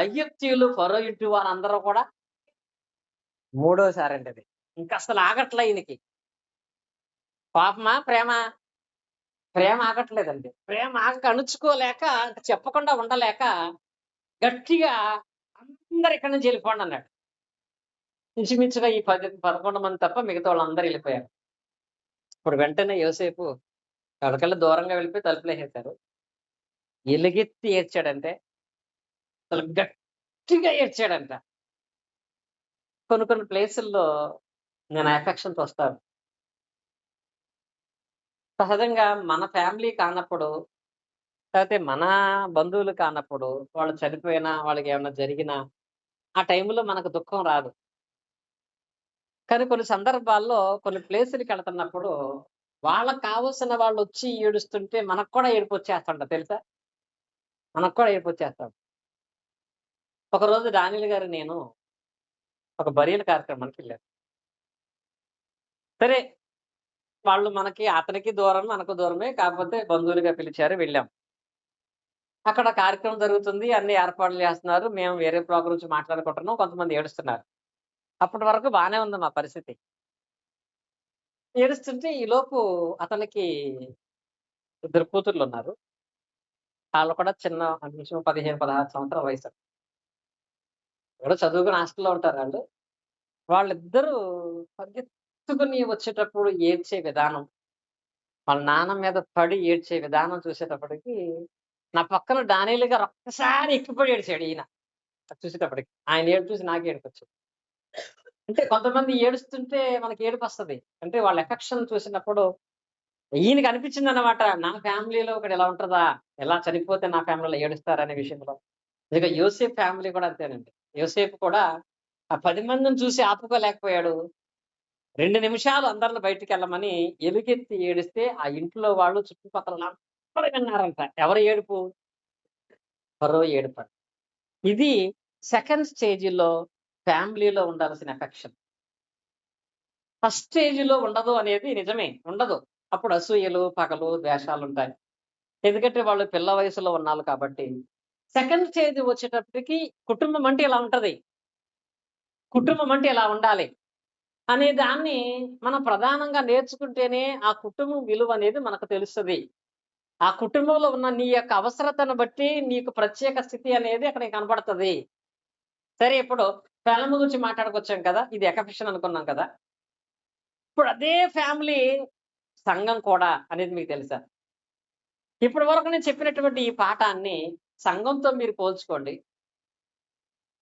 ఐగుప్తీయులు, ఫరో ఇంటి వారందరూ కూడా మూడోసారండి అది. ఇంకసలు ఆగట్లే ఈయనకి. పాపమా? ప్రేమ? ప్రేమ ఆగట్లేదండి. ప్రేమ ఆగక అణుచుకోలేక చెప్పకుండా ఉండలేక గట్టిగా అందరూ ఇక్కడి నుంచి వెళ్ళిపోండి అన్నాడు. ఇంచుమించుగా ఈ 10, 11 మంది తప్ప మిగతా వాళ్ళందరూ వెళ్ళిపోయారు. ఇప్పుడు వెంటనే యోసేపు ఎక్కడికెళ్ళి దూరంగా వెళ్ళిపోయి తలుపులేసేశారు. ఎలుగెత్తి ఏడ్చాడంటే అసలు గట్టిగా ఏడ్చాడంట. కొన్ని కొన్ని ప్లేసుల్లో నేను ఎఫెక్షన్‌తో వస్తాను. సహజంగా మన ఫ్యామిలీ కానప్పుడు, లేకపోతే మన బంధువులు కానప్పుడు, వాళ్ళు చనిపోయినా, వాళ్ళకేమన్నా జరిగినా, ఆ టైంలో మనకు దుఃఖం రాదు. కానీ కొన్ని సందర్భాల్లో కొన్ని ప్లేసులకెళ్తున్నప్పుడు, వాళ్ళకి కావాల్సిన వాళ్ళొచ్చి ఏడుస్తుంటే మనకు కూడా ఏడుపొచ్చేస్తుంటది తెలుసా? మనకు కూడా ఏడుపొచ్చేస్తది. ఒకరోజు డానియేల్ గారు నేను ఒక బరియల్ కార్యక్రమానికెళ్ళాను. సరే, వాళ్ళు మనకి అతనికి దూరం, మనకు దూరమే. కాకపోతే బంధువులుగా పిలిచారు వెళ్ళాం. అక్కడ కార్యక్రమం జరుగుతుంది. అన్ని ఏర్పాట్లు చేస్తున్నారు. మేము వేరే ప్రోగ్రామ్ గురించి మాట్లాడుకుంటున్నాం. కొంతమంది ఏడుస్తున్నారు. అప్పటి వరకు బానే ఉంది మా పరిస్థితి. ఏడుస్తుంటే ఈలోపు అతనికి ఇద్దరు కూతుర్లున్నారు. ఆళ్ళు కూడా చిన్న కొంచెం 15, 16 సంవత్సరాల వయసు. ఎవరో చదువుకుని హాస్టల్‌లో ఉంటారాళ్ళు. వాళ్ళిద్దరూ పరిగెత్తుకుని వచ్చేటప్పుడు ఏడ్చే విధానం, వాళ్ళ నాన్న మీద పడి ఏడ్చే విధానం చూసేటప్పటికి, నా పక్కన డానియేల్ గారు ఒక్కసారి ఎక్కిపడి ఏడిసాడు ఈయన. అది చూసేటప్పటికి. ఆయన ఏడుపు చూసి నాకు ఏడుపొచ్చింది. అంటే కొంతమంది ఏడుస్తుంటే మనకి ఏడుపొస్తది. అంటే వాళ్ళ ఎఫెక్షన్ చూసినప్పుడు ఈయనకి అనిపించిందన్నమాట. నా ఫ్యామిలీలో ఒకడు ఇలా ఉంటదా? ఎలా చనిపోతే నా ఫ్యామిలీలో ఏడుస్తారనే విషయంలో. ఇక యోసేపు ఫ్యామిలీ కూడా అంతేనండి. యోసేపు కూడా ఆ 10 మందిని చూసి ఆపుకోలేకపోయాడు. 2 నిమిషాలు అందరిని బయటికెళ్ళమని ఎలుగెత్తి ఏడిస్తే, ఆ ఇంట్లో వాళ్ళు చుట్టుపక్కలోళ్ళందరూ విన్నారంట. ఎవరి ఏడుపు? ఫరో ఏడుపంట. ఇది సెకండ్ స్టేజ్‌లో ఫ్యామిలీలో ఉండాల్సిన ఎఫెక్షన్. ఫస్ట్ స్టేజ్‌లో ఉండదు అనేది నిజమే. ఉండదు. అప్పుడు అసూయలు, పగలు, ద్వేషాలుంటాయి. ఎందుకంటే వాళ్ళు పిల్ల వయసులో ఉన్నాళ్ళు కాబట్టి. సెకండ్ స్టేజ్ వచ్చేటప్పటికి కుటుంబం అంటే ఇలా ఉంటది. కుటుంబం అంటే ఇలా ఉండాలి. అనే దాన్ని మనం ప్రధానంగా నేర్చుకుంటేనే ఆ కుటుంబం విలువనేది మనకు తెలుస్తది. ఆ కుటుంబంలో ఉన్న నీ యొక్క అవసరతను బట్టి నీకు ప్రత్యేక స్థితి అనేది అక్కడ కనపడతది. సరే ఇప్పుడు పెళ్ళాం గురించి మాట్లాడుకొచ్చాం కదా! ఇది ఎకఫిషన్ అనుకున్నాం కదా! ఇప్పుడు అదే ఫ్యామిలీ సంఘం కూడా అనేది మీకు తెలుసా? ఇప్పటి వరకు నేను చెప్పినటువంటి ఈ పాఠాన్ని సంఘంతో మీరు పోల్చుకోండి.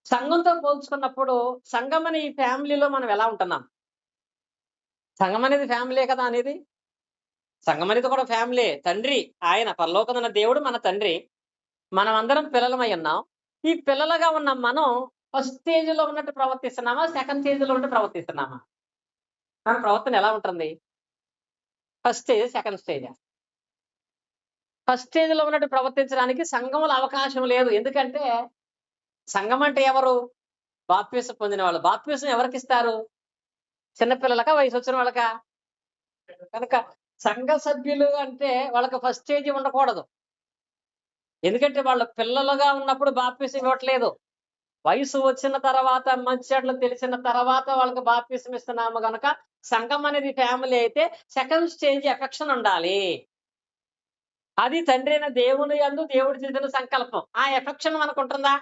సంఘంతో పోల్చుకున్నప్పుడు సంఘం అనే ఈ ఫ్యామిలీలో మనం ఎలా ఉంటున్నాం? సంఘం అనేది ఫ్యామిలీయే కదా అనేది. సంఘం అనేది కూడా ఫ్యామిలీయే. తండ్రి ఆయన పరలోకమున్న దేవుడు మన తండ్రి. మనమందరం పిల్లలమై ఉన్నాం. ఈ పిల్లలుగా ఉన్న మనం ఫస్ట్ స్టేజ్‌లో ఉన్నట్టు ప్రవర్తిస్తున్నామా? సెకండ్ స్టేజ్‌లో ఉన్నట్టు ప్రవర్తిస్తున్నామా? మన ప్రవర్తన ఎలా ఉంటుంది? ఫస్ట్ స్టేజ్, సెకండ్ స్టేజా? ఫస్ట్ స్టేజ్‌లో ఉన్నట్టు ప్రవర్తించడానికి సంఘంలో అవకాశం లేదు. ఎందుకంటే సంఘం అంటే ఎవరు? బాప్తిసం పొందిన వాళ్ళు. బాప్తిసం ఎవరికిస్తారు? చిన్న పిల్లలకా? వయసొచ్చిన వాళ్ళకా? కనుక సంఘ సభ్యులు అంటే వాళ్ళకి ఫస్ట్ స్టేజ్ ఉండకూడదు. ఎందుకంటే వాళ్ళు పిల్లలుగా ఉన్నప్పుడు బాప్తిసం ఇవ్వట్లేదు. వయసు వచ్చిన తర్వాత మంచి చెడ్డలు తెలిసిన తర్వాత వాళ్ళకి బాప్తిసం ఇస్తున్నాము గనక సంఘం అనేది ఫ్యామిలీ అయితే సెకండ్ స్టేజ్ ఎఫెక్షన్ ఉండాలి. అది తండ్రి అయిన దేవుని యందు దేవుడు చేసిన సంకల్పం. ఆ ఎఫెక్షన్ మనకుంటుందా?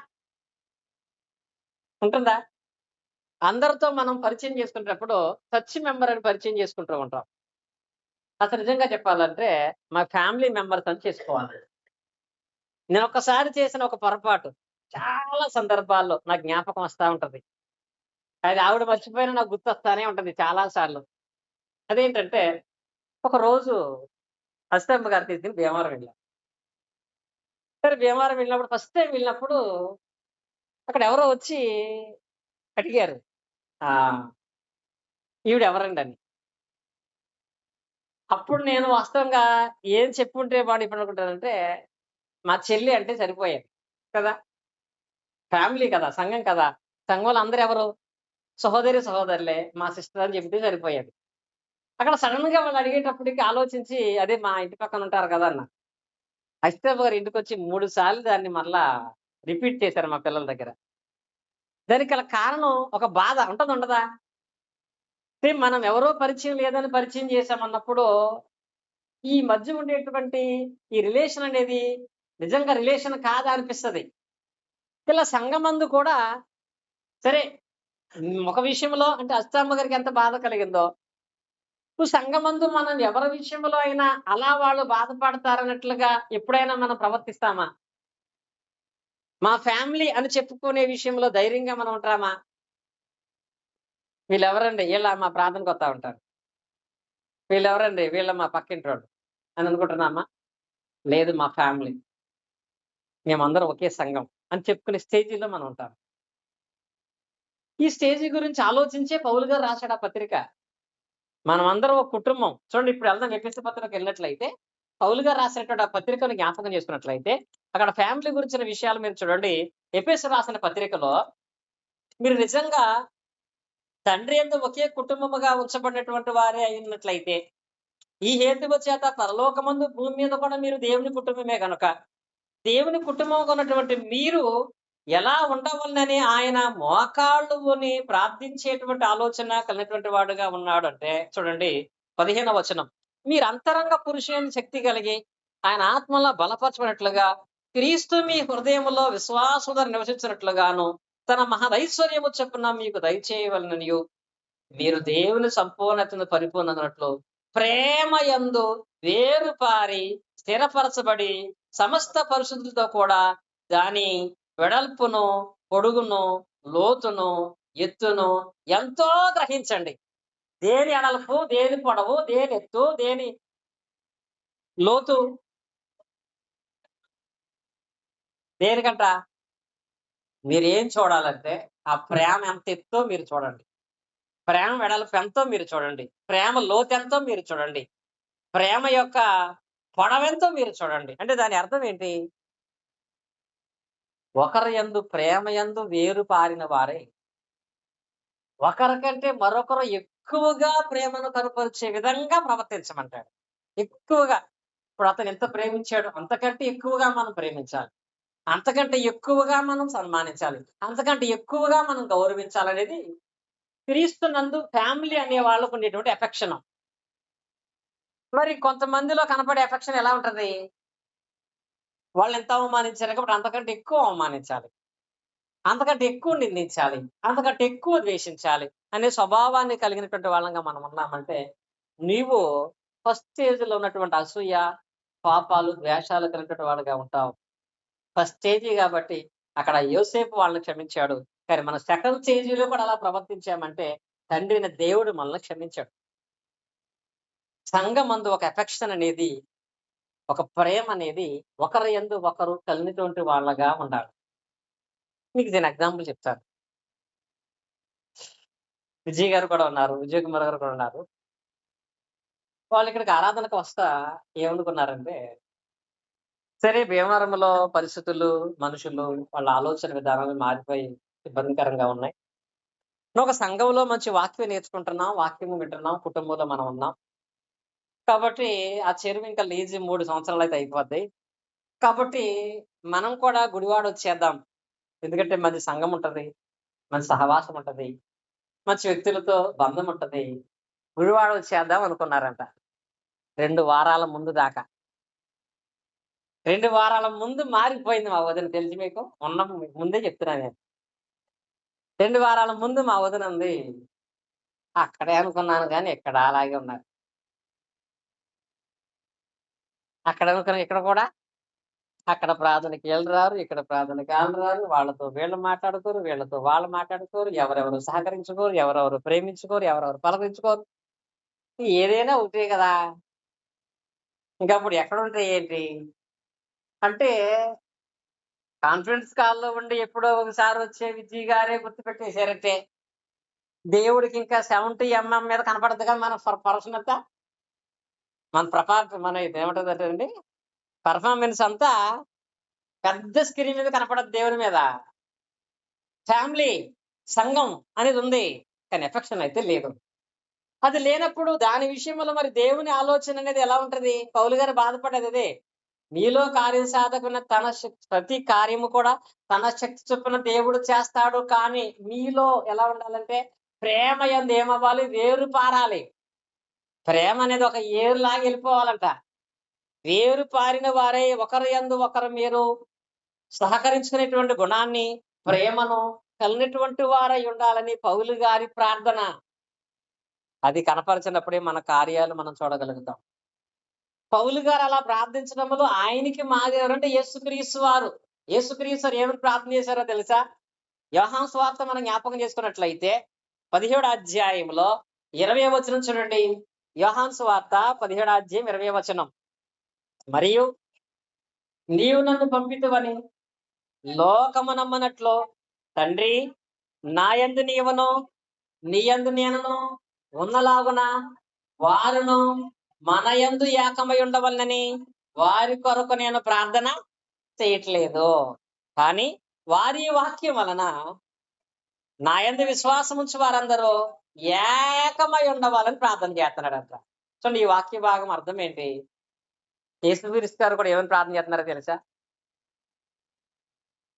ఉంటుందా? అందరితో మనం పరిచయం చేసుకునేటప్పుడు చర్చ్ మెంబర్ అని పరిచయం చేసుకుంటూ ఉంటాం. అసలు నిజంగా చెప్పాలంటే మా ఫ్యామిలీ మెంబర్స్ అని చేసుకోవాలి. నేనొక్కసారి చేసిన ఒక పొరపాటు చాలా సందర్భాల్లో నాకు జ్ఞాపకం వస్తా ఉంటది. అది ఆవిడ మర్చిపోయినా నాకు గుర్తొస్తానే ఉంటది చాలా సార్లు. అదేంటంటే ఒకరోజు అస్తమ్మ గారు తీసుకొని భీమవరం వెళ్ళాం. సరే భీమవరం వెళ్ళినప్పుడు ఫస్ట్ టైమ్ వెళ్ళినప్పుడు అక్కడ ఎవరో వచ్చి అడిగారు. ఆహ్, ఈవిడ ఎవరండని. అప్పుడు నేను వాస్తవంగా ఏం చెప్పుంటే బాగుండిద్దనుకుంటానంటే, మా చెల్లి అంటే సరిపోయేది. కదా! ఫ్యామిలీ కదా! సంఘం కదా! సంఘంలో అందరూ ఎవరు? సహోదరి, సహోదరులే. మా సిస్టర్ అని చెప్తే సరిపోయేది. అక్కడ సడెన్‌గా వాళ్ళు అడిగేటప్పటికి ఆలోచించి, అదే మా ఇంటి పక్కన ఉంటారు కదా! అన్నా. అసితమ్మ గారు ఇంటికొచ్చి 3 సార్లు దాన్ని మరలా రిపీట్ చేశారు మా పిల్లల దగ్గర. దానికి గల కారణం ఒక బాధ ఉంటదా? ఉండదా? అంటే మనం ఎవరో పరిచయం లేదని పరిచయం చేశామన్నప్పుడు, ఈ మధ్య ఉండేటువంటి ఈ రిలేషన్ అనేది నిజంగా రిలేషన్ కాదా అనిపిస్తది. ఇలా సంఘమందు కూడా సరే ఒక విషయంలో అంటే అష్టమ్మ గారికి ఎంత బాధ కలిగిందో, ఇప్పుడు సంఘమందు మనం ఎవరి విషయంలో అయినా అలా వాళ్ళు బాధపడతారన్నట్లుగా ఎప్పుడైనా మనం ప్రవర్తిస్తామా? మా ఫ్యామిలీ అని చెప్పుకునే విషయంలో ధైర్యంగా మనం ఉంటామా? వీళ్ళెవరండి? ఈళ్ళ మా ప్రార్థనకొస్తా ఉంటారు. వీళ్ళెవరండి? వీళ్ళ మా పక్కింటోళ్ళు అని అనుకుంటున్నామా? లేదు మా ఫ్యామిలీ. మేమందరం ఒకే సంఘం అని చెప్పుకునే స్టేజ్‌లో మనం ఉంటాం. ఈ స్టేజి గురించి ఆలోచించే పౌలు గారు రాసాడు ఆ పత్రిక. మనమందరం ఒక కుటుంబం. చూడండి ఇప్పుడు వెళ్దాం ఎఫెసు పత్రికకెళ్ళినట్లయితే, పౌలు గారు రాసినటువంటి ఆ పత్రికను జ్ఞాపకం చేసుకున్నట్లయితే, అక్కడ ఫ్యామిలీ గురించిన విషయాలు మీరు చూడండి. ఎఫెసు రాసిన పత్రికలో మీరు నిజంగా తండ్రి యందు ఒకే కుటుంబముగా ఉంచబడినటువంటి వారే అయ్యున్నట్లయితే, ఈ హేతువు చేత పరలోకమందు భూమి మీద కూడా మీరు దేవుని కుటుంబమే గనుక, దేవుని కుటుంబంగా ఉన్నటువంటి మీరు ఎలా ఉండవలనని ఆయన మోకాళ్ళుని ప్రార్థించేటువంటి ఆలోచన కలిగినటువంటి వాడుగా ఉన్నాడు అంటే చూడండి 15వ వచనం. మీరు అంతరంగ పురుషుని శక్తి కలిగి ఆయన ఆత్మలో బలపరచబడినట్లుగా క్రీస్తు మీ హృదయములో విశ్వాసముతో నివసించినట్లుగాను తన మహదైశ్వర్యము చొప్పున మీకు దయచేయవలననియు మీరు దేవుని సంపూర్ణతను పరిపూర్ణనట్లు ప్రేమ యందు వేరుపారి స్థిరపరచబడి సమస్త పరిశుద్ధులతో కూడా దాని వెడల్పును పొడుగును లోతును ఎత్తును ఎంతో గ్రహించండి. దేని అడల్పు, దేని పొడవు, దేని ఎత్తు, దేని లోతు, దేనికంట మీరేం చూడాలంటే ఆ ప్రేమ ఎంత ఎత్తో మీరు చూడండి. ప్రేమ వెడల్పు ఎంతో మీరు చూడండి. ప్రేమ లోతెంతో మీరు చూడండి. ప్రేమ యొక్క పొడవెంతో మీరు చూడండి. అంటే దాని అర్థం ఏంటి? ఒకరి యందు ప్రేమ యందు వేరు పారిన వారే ఒకరికంటే మరొకరు ఎక్కువగా ప్రేమను కనపరిచే విధంగా ప్రవర్తించమంటాడు. ఎక్కువగా. ఇప్పుడు అతను ఎంత ప్రేమించాడు అంతకంటే ఎక్కువగా మనం ప్రేమించాలి. అంతకంటే ఎక్కువగా మనం సన్మానించాలి. అంతకంటే ఎక్కువగా మనం గౌరవించాలనేది క్రీస్తునందు ఫ్యామిలీ అనే వాళ్ళకు ఉండేటువంటి ఎఫెక్షన్. మరి కొంతమందిలో కనపడే ఎఫెక్షన్ ఎలా ఉంటది? వాళ్ళు ఎంత అవమానించారు కాబట్టి అంతకంటే ఎక్కువ అవమానించాలి. అంతకంటే ఎక్కువ నిందించాలి. అంతకంటే ఎక్కువ ద్వేషించాలి అనే స్వభావాన్ని కలిగినటువంటి వాళ్ళంగా మనం ఉన్నామంటే, నీవు ఫస్ట్ స్టేజ్‌లో ఉన్నటువంటి అసూయ, పాపాలు, ద్వేషాలు కలిగినటువంటి వాడుగా ఉంటావు. ఫస్ట్ స్టేజీ కాబట్టి అక్కడ యోసేపు వాళ్ళని క్షమించాడు. కానీ మన సెకండ్ స్టేజీలో కూడా అలా ప్రవర్తించామంటే, తండ్రి అయిన దేవుడు మనల్ని క్షమించాడు. సంఘమందు ఒక ఎఫెక్షన్ అనేది, ఒక ప్రేమ అనేది ఒకరి యందు ఒకరు కలిగినటువంటి వాళ్ళగా ఉండాలి. మీకు దీని ఎగ్జాంపుల్ చెప్తాను. విజయ్ గారు కూడా ఉన్నారు. విజయ్ కుమార్ గారు కూడా ఉన్నారు. వాళ్ళు ఇక్కడికి ఆరాధనకు వస్తా ఏమనుకున్నారంటే, సరే భీమవరంలో పరిస్థితులు, మనుషులు, వాళ్ళ ఆలోచన విధానాలు మారిపోయి ఇబ్బందికరంగా ఉన్నాయి. ఒక సంఘంలో మంచి వాక్యం నేర్చుకుంటున్నాం, వాక్యం వింటున్నాం, కుటుంబంలో మనం ఉన్నాం. కాబట్టి ఆ చెరువు ఇంకా లీజు 3 సంవత్సరాలైతే అయిపోద్ది. కాబట్టి మనం కూడా గుడివాడ వచ్చేద్దాం. ఎందుకంటే మంచి సంఘం ఉంటది. మంచి సహవాసం ఉంటది. మంచి వ్యక్తులతో బంధం ఉంటది. గుడివాడ వచ్చేద్దాం అనుకున్నారంట. 2 వారాల ముందు దాకా. 2 వారాల ముందు మారిపోయింది మా వదిన తెలుసు మీకు? ముందే చెప్తున్నా నేను. 2 వారాల ముందు మా వదిన అంది, అక్కడే అనుకున్నాను గానీ ఇక్కడ అలాగే ఉన్నారు. అక్కడ అనుకున్న ఇక్కడ కూడా అక్కడ ప్రార్థనకి ఈళ్ళు రారు, ఇక్కడ ప్రార్థనకి ఆళ్ళు రారు. వాళ్ళతో వీళ్ళు మాట్లాడుకోరు, వీళ్ళతో వాళ్ళు మాట్లాడుకోరు. ఎవరెవరు సహకరించుకోరు, ఎవరెవరు ప్రేమించుకోరు, ఎవరెవరు పలకరించుకోరు. ఏదైనా ఒకటే గదా! ఇంకప్పుడు ఎక్కడుంటాయి ఏంటి? అంటే కాన్ఫరెన్స్ కాల్‌లో ఉండి ఎప్పుడో ఒకసారి వచ్చే విజయ్ గారే గుర్తుపెట్టేసారంటే, దేవుడికి ఇంకా 70 మీద కనపడదుగా మన పర్సన్ అంతా. మన ఇదేమంటదంటేనండి పెర్ఫార్మెన్స్ అంతా పెద్ద స్క్రీన్ మీద కనపడదు దేవుని మీద. ఫ్యామిలీ, సంఘం అనేది ఉంది. కానీ ఎఫెక్షన్ అయితే లేదు. అది లేనప్పుడు దాని విషయంలో మరి దేవుని ఆలోచన అనేది ఎలా ఉంటది? పౌలు గారు బాధపడేది అదే. మీలో కార్యసాధకున్న ప్రతి కార్యము కూడా తన శక్తి చొప్పున దేవుడు చేస్తాడు. కానీ మీలో ఎలా ఉండాలంటే ప్రేమ యందు ఏమవ్వాలి? వేరు పారాలి. ప్రేమ అనేది ఒక ఏరులాగా వెళ్ళిపోవాలంట. వేరు పారిన వారై ఒకరి యందు ఒకరు మీరు సహకరించుకునేటువంటి గుణాన్ని, ప్రేమను కలిగినటువంటి వారై ఉండాలని పౌలు గారి ప్రార్థన. అది కనపరిచినప్పుడే మన కార్యాలు మనం చూడగలుగుతాం. పౌలు గారు అలా ప్రార్థించడంలో ఆయనకి మాదిరి ఎవరంటే యేసుక్రీస్తు వారు. యేసుక్రీస్తు వారు ఏమని ప్రార్థన చేశారో తెలుసా? యోహాను సువార్త మనం జ్ఞాపకం చేసుకున్నట్లయితే 17వ అధ్యాయంలో 20వ వచనం చూడండి. యోహాను సువార్త 17వ అధ్యాయం 20వ వచనం. మరియు నీవు నన్ను పంపితివని లోకము నమ్మనట్లు తండ్రి నా యందు నీవును నీ యందు నేనును ఉన్నలాగున వారును మన యందు ఏకమై ఉండవలనని వారి కొరకు నేను ప్రార్థన చేయట్లేదు. కానీ వారి వాక్యం వలన నా యందు విశ్వాసం ఉంచి వారందరూ ఏకమై ఉండవాలని ప్రార్థన చేస్తున్నాడంట. చూడండి ఈ వాక్య భాగం అర్థం ఏంటి? యేసుక్రీస్తు గారు కూడా ఏమని ప్రార్థన చేస్తున్నారో తెలుసా?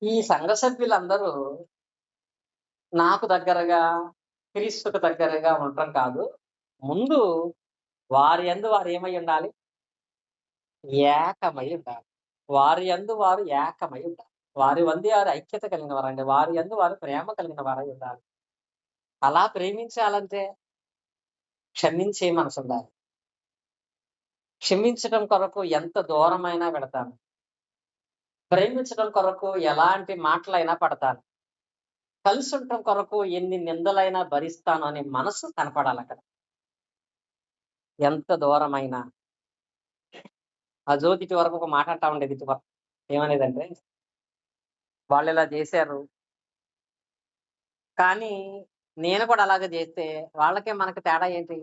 ఈ సంఘ సభ్యులందరూ నాకు దగ్గరగా, క్రీస్తుకు దగ్గరగా ఉండటం కాదు. ముందు వారి యందు వారు ఏమై ఉండాలి? ఏకమై ఉండాలి. వారి యందు వారు ఏకమై ఉండాలి. వారి యందు వారు ఐక్యత కలిగిన వారండి. వారి యందు వారు ప్రేమ కలిగిన వారై ఉండాలి. అలా ప్రేమించాలంటే క్షమించే మనసుండాలి. క్షమించడం కొరకు ఎంత దూరమైనా వెడతాను. ప్రేమించడం కొరకు ఎలాంటి మాటలైనా పడతాను. కలిసుండటం కొరకు ఎన్ని నిందలైనా భరిస్తాను అనే మనసు కనపడాలక్కడ. ఎంత దూరమైనా. ఆ జ్యోతి ఇటు వరకు ఒక మాట అంటా ఉండేది ఇటు వరకు. ఏమనేదంటే, వాళ్ళిలా జేశారు. కానీ నేను కూడా అలాగే జేస్తే వాళ్ళకి మనకి తేడా ఏంటి?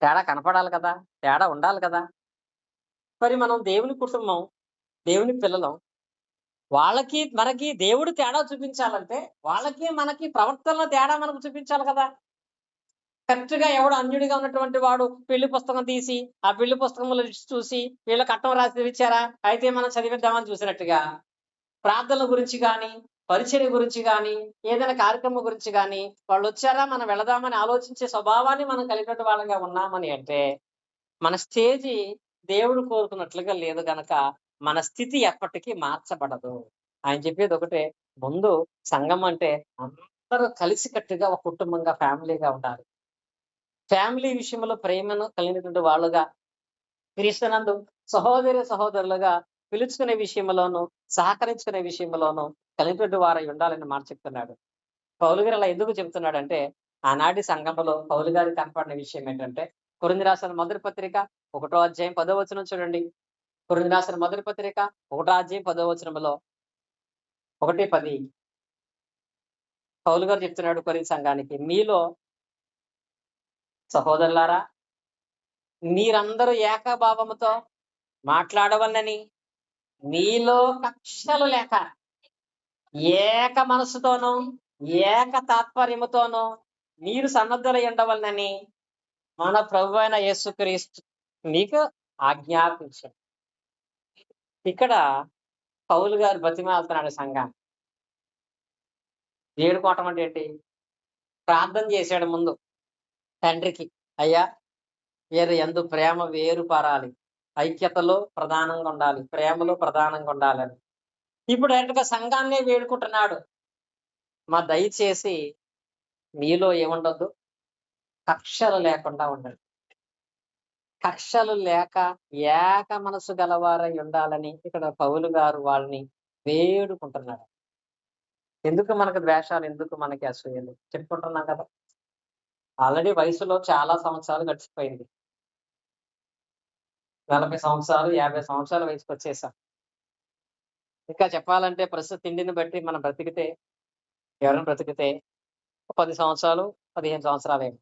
తేడా కనపడాలి కదా! తేడా ఉండాలి కదా! మరి మనం దేవుని కుటుంబం, దేవుని పిల్లలం. వాళ్ళకి, మనకి దేవుడు తేడా చూపించాలంటే, వాళ్ళకి, మనకి ప్రవర్తనలో తేడా మనకు చూపించాలి కదా! కరెక్ట్‌గా ఎవడో అన్యుడిగా ఉన్నటువంటి వాడు పెళ్లి పుస్తకం తీసి, ఆ పెళ్లి పుస్తకంలో లిస్ట్ చూసి, వీళ్ళ కట్నం రాసి ఇచ్చారా? అయితే మనం చదివిద్దామని చూసినట్టుగా, ప్రార్థనల గురించి గాని, పరిచర్య గురించి గాని, ఏదైనా కార్యక్రమం గురించి గాని, వాళ్ళొచ్చారా మనం వెళదామని ఆలోచించే స్వభావాన్ని మనం కలిగినటువంటి వాళ్ళంగా ఉన్నామని అంటే, మన స్టేజి దేవుడు కోరుకున్నట్లుగా లేదు గనక, మన స్థితి ఎప్పటికీ మార్చబడదు. ఆయన చెప్పేది ఒకటే, ముందు సంఘం అంటే అందరూ కలిసికట్టుగా ఒక కుటుంబంగా, ఫ్యామిలీగా ఉండాలి. ఫ్యామిలీ విషయంలో ప్రేమను కలిగినటువంటి వాళ్ళుగా, క్రీస్తునందు సహోదరి సహోదరులుగా పిలుచుకునే విషయంలోను, సహకరించుకునే విషయంలోను కలిగినటువంటి వారై ఉండాలని మాట చెప్తున్నాడు. పౌలు గారు అలా ఎందుకు చెప్తున్నాడంటే, ఆనాటి సంఘములో పౌలు గారికి కనపడిన విషయం ఏంటంటే, కొరింథీ రాసిన మొదటి పత్రిక 1 అధ్యాయం 10 వచనం చూడండి. కొరింథీ రాసిన మొదటి పత్రిక 1 అధ్యాయం 10 వచనములో 1:10 పౌలు గారు చెప్తున్నాడు కొరింథీ సంఘానికి, మీలో సహోదరులారా, మీరందరూ ఏకభావముతో మాట్లాడవలనని, మీలో కక్షలు లేక ఏక మనస్సుతోనూ, ఏక తాత్పర్యముతోనూ మీరు సన్నద్ధులై ఉండవలనని మన ప్రభువైన యేసుక్రీస్తు మీకు ఆజ్ఞాపించాడు. ఇక్కడ పౌలు గారు బతిమాలుతున్నాడు సంఘాన్ని. వేడుకోవటం అంటే ఏంటి? ప్రార్థన చేశాడు ముందు తండ్రికి, అయ్యా వీరి యందు ప్రేమ వేరు పారాలి, ఐక్యతలో ప్రధానంగా ఉండాలి, ప్రేమలో ప్రధానంగా ఉండాలని. ఇప్పుడు డైరెక్ట్‌గా సంఘాన్నే వేడుకుంటున్నాడు. దయచేసి మీలో ఏముండొద్దు? కక్షలు లేకుండా ఉండండి. కక్షలు లేక ఏక మనసు గలవారై ఉండాలని ఇక్కడ పౌలు గారు వాళ్ళని వేడుకుంటున్నాడు. ఎందుకు మనకు ద్వేషాలు? ఎందుకు మనకి అసూయలు? చెప్పుకుంటున్నాం కదా! ఆల్రెడీ వయసులో చాలా సంవత్సరాలు గడిచిపోయింది. 40 సంవత్సరాలు, 50 సంవత్సరాల వయసుకొచ్చేసాం. ఇంకా చెప్పాలంటే ప్రస్తుత తిండిని బట్టి మనం బ్రతికితే, ఎవరైనా బ్రతికితే 10 సంవత్సరాలు, 15 సంవత్సరాలేమో.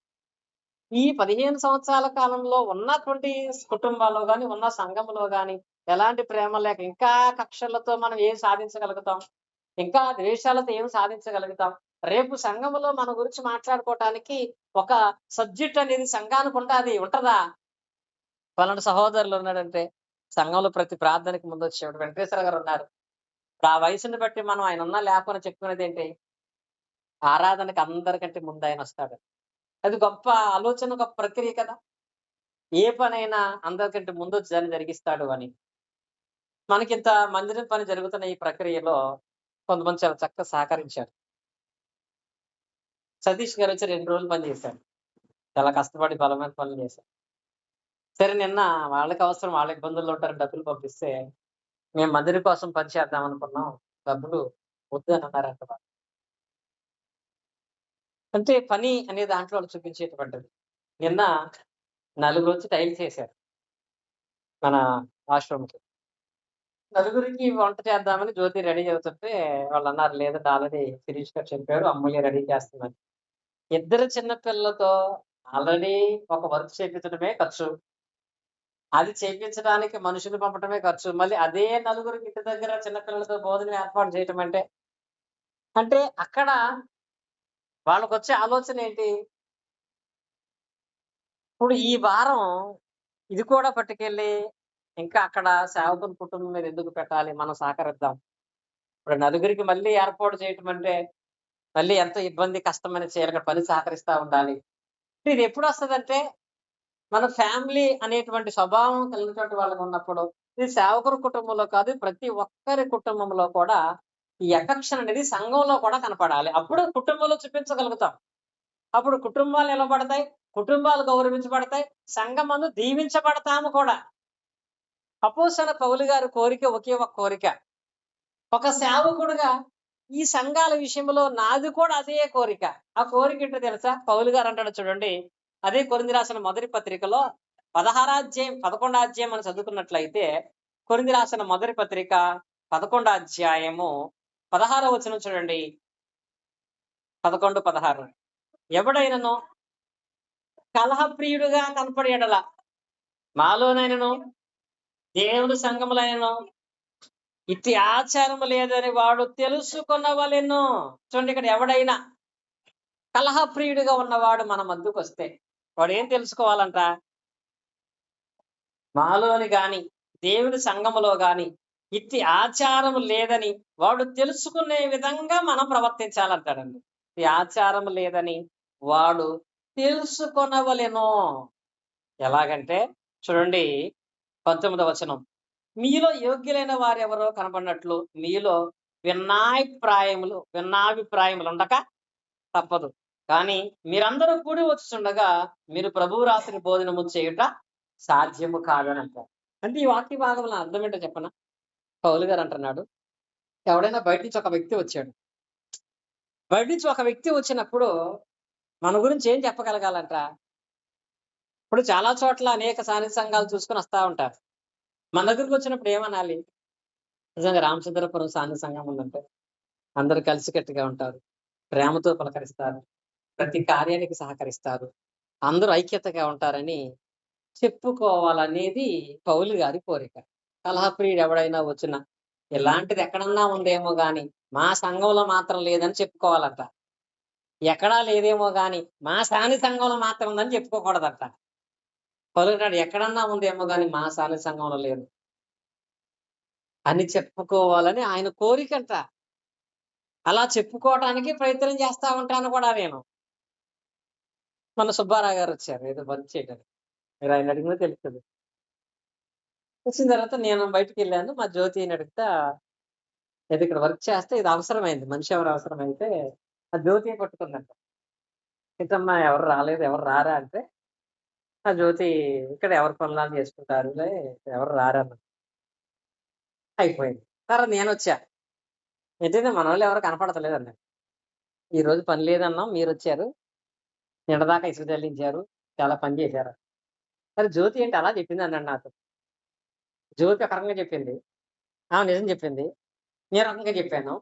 ఈ 15 సంవత్సరాల కాలంలో ఉన్నటువంటి కుటుంబాల్లో గాని, ఉన్న సంఘంలో గాని ఎలాంటి ప్రేమ లేక ఇంకా కక్షలతో మనం ఏం సాధించగలుగుతాం? ఇంకా ద్వేషాలతో ఏం సాధించగలుగుతాం? రేపు సంఘములో మన గురించి మాట్లాడుకోవటానికి ఒక సబ్జెక్ట్ అనేది సంఘానికి ఉండాది. ఉంటదా? పలానా సహోదరులు ఉన్నాడంటే, సంఘంలో ప్రతి ప్రార్థనకి ముందొచ్చేవాడు వెంకటేశ్వర గారు ఉన్నారు. ఇప్పుడు ఆ వయసుని బట్టి మనం ఆయన ఉన్నా లేకపోయినా చెప్పుకునేదేంటి? ఆరాధనకి అందరికంటే ముందు ఆయనొస్తాడు. అది గొప్ప ఆలోచన, గొప్ప ప్రక్రియ కదా! ఏ పనైనా అందరికంటే ముందొచ్చి దాన్ని జరిగిస్తాడు అని. మనకింత మందిరం పని జరుగుతున్న ఈ ప్రక్రియలో కొంతమంది చాలా చక్కగా సహకరించారు. సతీష్ గారొచ్చి 2 రోజులు పని చేశారు. చాలా కష్టపడి బలమైన పనులు చేశారు. సరే నిన్న వాళ్ళకి అవసరం, వాళ్ళ ఇబ్బందుల్లో ఉంటారని డబ్బులు పంపిస్తే, మేము మందిరం కోసం పని చేద్దాం అనుకున్నాం. డబ్బులు వద్దు అని అన్నారంట వాళ్ళు. అంటే పని అనే దాంట్లో వాళ్ళు చూపించేటువంటిది. నిన్న నలుగురొచ్చి టైల్స్ ఏసారు మన వాష్‌రూమ్‌కి. నలుగురికి వంట చేద్దామని జ్యోతి రెడీ అవుతుంటే వాళ్ళన్నారు, లేదండి ఆల్రెడీ శిరీష్ గారు చెప్పారు, అమ్మయ్య రెడీ చేస్తుందని. ఇద్దరు చిన్న పిల్లలతో ఆల్రెడీ ఒక వర్క్ చేపించడమే ఖర్చు. అది చేపించడానికి మనుషులు పంపడమే ఖర్చు. మళ్ళీ అదే నలుగురికి ఇంటి దగ్గర చిన్న పిల్లలతో భోజనం ఏర్పాటు చేయటం అంటే, అంటే అక్కడ వాళ్ళకొచ్చే ఆలోచనేంటి? ఇప్పుడు ఈ భారం ఇది కూడా పట్టుకెళ్ళి ఇంకా అక్కడ సేవకుని కుటుంబం మీద ఎందుకు పెట్టాలి? మనం సహకరిద్దాం. ఇప్పుడు నలుగురికి మళ్ళీ ఏర్పాటు చేయటం అంటే మళ్ళీ ఎంతో ఇబ్బంది, కష్టమని చేయాలి. అక్కడ పని సహకరిస్తా ఉండాలి. ఇది ఎప్పుడు వస్తదంటే, మన ఫ్యామిలీ అనేటువంటి స్వభావం కలిగినటువంటి వాళ్ళగా ఉన్నప్పుడు, ఇది సేవకుల కుటుంబంలో కాదు, ప్రతి ఒక్కరి కుటుంబంలో కూడా ఈ ఎఫెక్షన్ అనేది సంఘంలో కూడా కనపడాలి. అప్పుడు కుటుంబంలో చూపించగలుగుతాం. అప్పుడు కుటుంబాలు నిలబడతాయి, కుటుంబాలు గౌరవించబడతాయి, సంఘమందు దీవించబడతాము కూడా. అపోస్తలుడైన పౌలు గారి కోరిక ఒకే ఒక కోరిక. ఒక సేవకుడుగా ఈ సంఘాల విషయంలో నాది కూడా అదే కోరిక. ఆ కోరిక ఏంటో తెలుసా? పౌలు గారు అంటాడు చూడండి. అదే కొరింథీ రాసిన మొదటి పత్రికలో 11వ అధ్యాయం మనం చదువుకున్నట్లయితే, కొరింథీ రాసిన మొదటి పత్రిక 11వ అధ్యాయము 16వ వచనం చూడండి. 11, 16. ఎవడైనను కలహప్రియుడుగా కనపడి ఎడల, మాలోనైనను దేవుని సంఘములైనను ఇట్టి ఆచారము లేదని వాడు తెలుసుకొనవలెను. చూడండి, ఇక్కడ ఎవడైనా కలహప్రియుడిగా ఉన్నవాడు మన మధ్యకు వస్తే వాడు ఏం తెలుసుకోవాలంట? మాలోని గాని దేవుని సంఘములో గాని ఇట్టి ఆచారం లేదని వాడు తెలుసుకునే విధంగా మనం ప్రవర్తించాలంటాడండి. ఈ ఆచారం లేదని వాడు తెలుసుకొనవలెను. ఎలాగంటే చూడండి, 19వ వచనం. మీలో యోగ్యులైన వారెవరో కనబడినట్లు మీలో భిన్నాభిప్రాయములు ఉండక తప్పదు. కానీ మీరందరూ కూడి వచ్చుచుండగా మీరు ప్రభువు రాత్రి భోజనము చేయుట సాధ్యము కాదని అంటారు. అంటే ఈ వాక్య భాగంలో అర్థం ఏంటో చెప్పనా? పౌలు గారు అంటున్నాడు, ఎవడైనా బయట నుంచి ఒక వ్యక్తి వచ్చాడు. బయట నుంచి ఒక వ్యక్తి వచ్చినప్పుడు మన గురించి ఏం చెప్పగలగాలంట? ఇప్పుడు చాలా చోట్ల అనేక సాన్నిధ్య సంఘాలు చూసుకుని వస్తా ఉంటారు. మన దగ్గరికి వచ్చినప్పుడు ఏమనాలి? నిజంగా రామచంద్రపురం సాన్నిధ్య సంఘం ఉందంటే అందరూ కలిసికట్టుగా ఉంటారు, ప్రేమతో పలకరిస్తారు, ప్రతి కార్యానికి సహకరిస్తారు, అందరూ ఐక్యతగా ఉంటారని చెప్పుకోవాలనేది పౌలు గారి కోరిక. కలహప్రియుడు ఎవడైనా వచ్చినా ఇలాంటిది ఎక్కడన్నా ఉందేమో గాని మా సంఘంలో మాత్రం లేదని చెప్పుకోవాలంట. ఎక్కడా లేదేమో గాని మా సాని సంఘంలో మాత్రం ఉందని చెప్పుకోకూడదంట. పౌలు గారు ఎక్కడన్నా ఉందేమో గాని మా సాని సంఘంలో లేదు అని చెప్పుకోవాలని ఆయన కోరికంట. అలా చెప్పుకోవడానికి ప్రయత్నం చేస్తా ఉంటాను కూడా నేను. మన సుబ్బారావు గారు వచ్చారు ఏదో వర్క్ చేయడానికి. మీరు ఆయన అడిగినా తెలుస్తుంది. వచ్చిన తర్వాత నేను బయటకు వెళ్ళాను. మా జ్యోతిని అడుగుతా, ఏదో ఇక్కడ వర్క్ చేస్తే ఇది అవసరమైంది, మనిషి ఎవరు అవసరమైతే ఆ జ్యోతి పట్టుకుందంట. ఇంతమ్మా ఎవరు రాలేదు, ఎవరు రారా అంటే ఆ జ్యోతి ఇక్కడ ఎవరి పనులు చేసుకుంటారులే, ఎవరు రారన్న. అయిపోయింది. తర్వాత నేను వచ్చా. ఏంటంటే మన వాళ్ళు ఎవరు కనపడతలేదన్న. ఈ రోజు పని లేదన్నాం, మీరు వచ్చారు, నిన్నదాకా ఇసుక చెల్లించారు, చాలా పని చేశారు. సరే జ్యోతి ఏంటి అలా చెప్పింది అన్నాడు నాతో. జ్యోతి ఒక రకంగా చెప్పింది, నిజం చెప్పింది, నేను రకంగా చెప్పాను.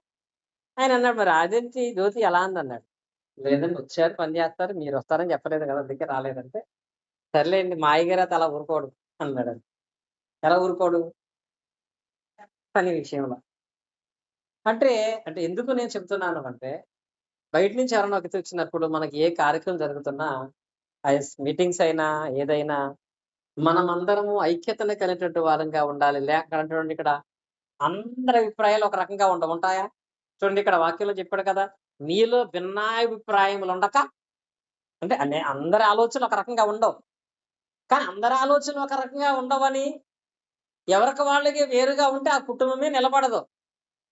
ఆయన అన్నాడు, మరి అదేంటి జ్యోతి ఎలా అన్నాడు. లేదండి వచ్చారు, పని చేస్తారు, మీరు వస్తారని చెప్పలేదు కదా, అందుకే రాలేదంటే, సర్లేండి మా అయ్యగారు అలా ఊరుకోడు అన్నాడు. ఎలా ఊరుకోడు? పని విషయంలో. అంటే అంటే ఎందుకు నేను చెప్తున్నాను అంటే, బయట నుంచి ఎవరైనా ఒకటి వచ్చినప్పుడు మనకి ఏ కార్యక్రమం జరుగుతున్నా, మీటింగ్స్ అయినా ఏదైనా మనమందరము ఐక్యతను కలిగినటువంటి వారంగా ఉండాలి. లేకపోతే ఇక్కడ అందరి అభిప్రాయాలు ఒక రకంగా ఉంటాయా? చూడండి, ఇక్కడ వాక్యంలో చెప్పాడు కదా, మీలో భిన్నాభిప్రాయములు ఉండక, అంటే అందరి ఆలోచనలు ఒక రకంగా ఉండవు. కానీ అందరి ఆలోచనలు ఒక రకంగా ఉండవని ఎవరికి వాళ్ళకి వేరుగా ఉంటే ఆ కుటుంబమే నిలబడదు.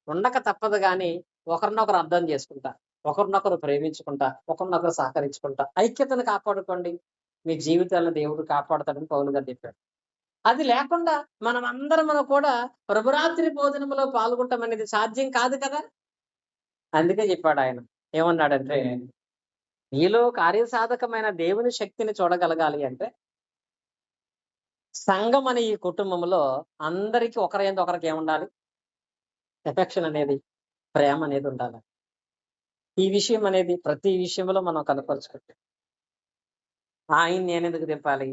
ఉండక తప్పదు. కానీ ఒకరినొకరు అర్థం చేసుకుంటా, ఒకరినొకరు ప్రేమించుకుంటా, ఒకరినొకరు సహకరించుకుంటా ఐక్యతను కాపాడుకోండి, మీ జీవితాలను దేవుడు కాపాడుతాడని పౌలు గారు చెప్పాడు. అది లేకుండా మనం కూడా ప్రభురాత్రి భోజనంలో పాల్గొనటం అనేది సాధ్యం కాదు కదా. అందుకే చెప్పాడు ఆయన. ఏమన్నాడంటే, నీలో కార్యసాధకమైన దేవుని శక్తిని చూడగలగాలి అంటే సంఘం అనే ఈ కుటుంబంలో అందరికీ ఒకరి ఒకరికి ఏముండాలి? ఎఫెక్షన్ అనేది, ప్రేమ అనేది ఉండాలి. ఈ విషయం అనేది ప్రతి విషయంలో మనం కనపరుచుకుంటే, ఆయన నేనెందుకు తిప్పాలి,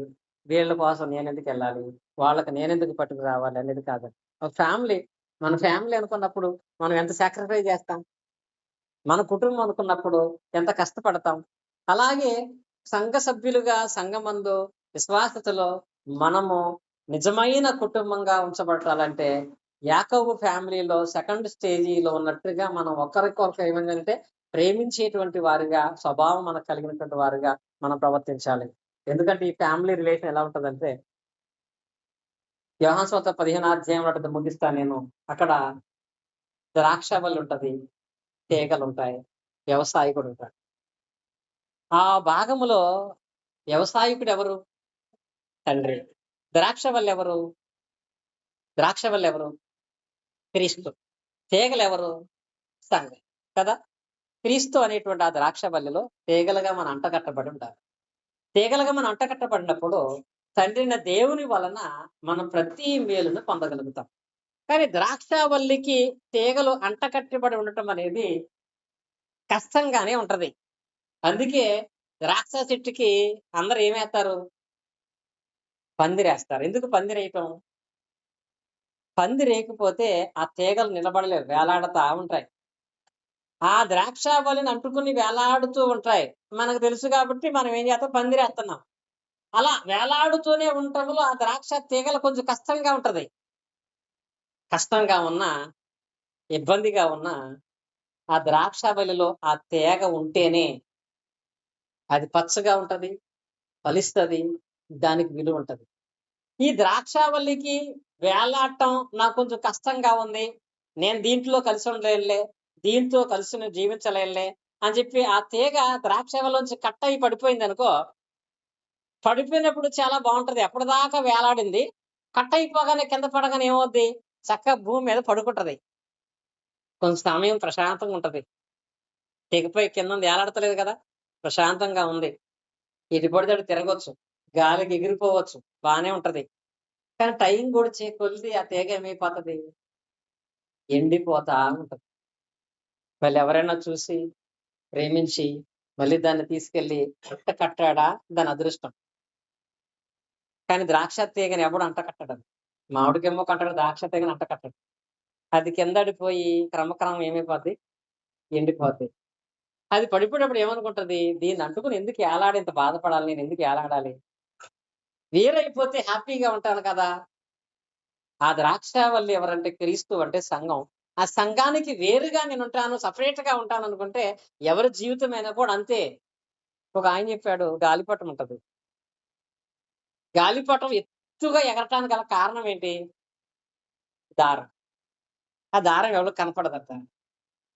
వీళ్ళ కోసం నేనెందుకు వెళ్ళాలి, వాళ్ళకి నేనెందుకు పట్టుకు రావాలి అనేది కాదండి. ఒక ఫ్యామిలీ, మన ఫ్యామిలీ అనుకున్నప్పుడు మనం ఎంత సాక్రిఫైస్ చేస్తాం, మన కుటుంబం అనుకున్నప్పుడు ఎంత కష్టపడతాం. అలాగే సంఘ సభ్యులుగా సంఘమందు విశ్వాసతలో మనము నిజమైన కుటుంబంగా ఉంచబడాలంటే యాకోబు ఫ్యామిలీలో సెకండ్ స్టేజీలో ఉన్నట్టుగా మనం ఒకరికొకరు ఏమైందంటే ప్రేమించేటువంటి వారిగా, స్వభావం మనకు కలిగినటువంటి వారిగా మనం ప్రవర్తించాలి. ఎందుకంటే ఈ ఫ్యామిలీ రిలేషన్ ఎలా ఉంటదంటే, యోహాను సువార్త 15వ అధ్యాయంలో అటు ముగిస్తాను నేను. అక్కడ ద్రాక్షవల్లి ఉంటది, తీగలుంటాయి, వ్యవసాయకుడు ఉంటాడు. ఆ భాగములో వ్యవసాయకుడు ఎవరు? తండ్రి. ద్రాక్షవల్లి ఎవరు? ద్రాక్షవల్లి ఎవరు? క్రీస్తు. తీగలెవరు? సంఘం. కదా! క్రీస్తు అనేటువంటి ఆ ద్రాక్షవల్లిలో తీగలుగా మనం అంటగట్టబడి ఉండాలి. తీగలుగా మనం అంటగట్టబడినప్పుడు తండ్రైన దేవుని వలన మనం ప్రతి మేలును పొందగలుగుతాం. కానీ ద్రాక్షవల్లికి తీగలు అంటకట్టబడి ఉండటం అనేది కష్టంగానే ఉంటది. అందుకే ద్రాక్ష చెట్టుకి అందరూ ఏమేస్తారు? పందిరేస్తారు. ఎందుకు పందిరేయటం? పందిరేయకపోతే ఆ తీగలు నిలబడలేవు, వేలాడతా ఉంటాయి. ఆ ద్రాక్షావల్లిని అంటుకుని వేలాడుతూ ఉంటాయి. మనకు తెలుసు కాబట్టి మనం ఏం చేస్తాం? పందిరేస్తున్నాం. అలా వేలాడుతూనే ఉండటంలో ఆ ద్రాక్ష తీగలు కొంచెం కష్టంగా ఉంటది. కష్టంగా ఉన్నా, ఇబ్బందిగా ఉన్నా, ఆ ద్రాక్షావల్లిలో ఆ తీగ ఉంటేనే అది పచ్చగా ఉంటది, ఫలిస్తది, దానికి విలువ ఉంటది. ఈ ద్రాక్షావల్లికి వేలాడటం నాకు కొంచెం కష్టంగా ఉంది, నేను దీంట్లో కలిసి ఉండలేనులే, దీంతో కలిసి నేను జీవించలేనులే అని చెప్పి ఆ తీగ ద్రాక్షావల్లిలోంచి కట్ అయి పడిపోయిందనుకో, పడిపోయినప్పుడు చాలా బాగుంటది. ఎప్పటిదాకా వేలాడింది కట్ అయిపోగానే కింద పడగానే ఏమవుద్ది? చక్కగా భూమి మీద పడుకుంటది. కొంచెం సమయం ప్రశాంతంగా ఉంటది. తెగిపోయి కింద వేలాడతలేదు కదా, ప్రశాంతంగా ఉంది. ఎటు పడితే అటు తిరగొచ్చు, గాలికి ఎగిరిపోవచ్చు, బానే ఉంటది. కానీ టైం గడిచే కొలిది ఆ తీగ ఏమైపోతది? ఎండిపోతా ఉంటది. మళ్ళీ ఎవరైనా చూసి, ప్రేమించి, మళ్ళీ దాన్ని తీసుకెళ్ళి అంట కట్టాడా దాని అదృష్టం. కానీ ద్రాక్ష తీగని ఎవడు అంట కట్టడు. మామిడికేమో కట్టడు, ద్రాక్ష తీగని అంట కట్టడు. అది కిందడిపోయి క్రమక్రమం ఏమైపోద్ది? ఎండిపోద్ది. అది పడిపోయినప్పుడు ఏమనుకుంటది? దీన్ని అంటుకుని ఎందుకు ఏలాడి ఇంత బాధపడాలి? నేను ఎందుకు ఏలాడాలి? వేరైపోతే హ్యాపీగా ఉంటాను కదా! ఆ ద్రాక్షావల్లి ఎవరంటే క్రీస్తు అంటే సంఘం. ఆ సంఘానికి వేరుగా నేనుంటాను, సెపరేట్‌గా ఉంటాననుకుంటే ఎవరి జీవితమైనా కూడా అంతే. ఒక ఆయన చెప్పాడు, గాలిపటం ఉంటది. గాలిపటం ఎత్తుగా ఎగరటానికి గల కారణం ఏంటి? దారం. ఆ దారం ఎవరికీ కనపడదట.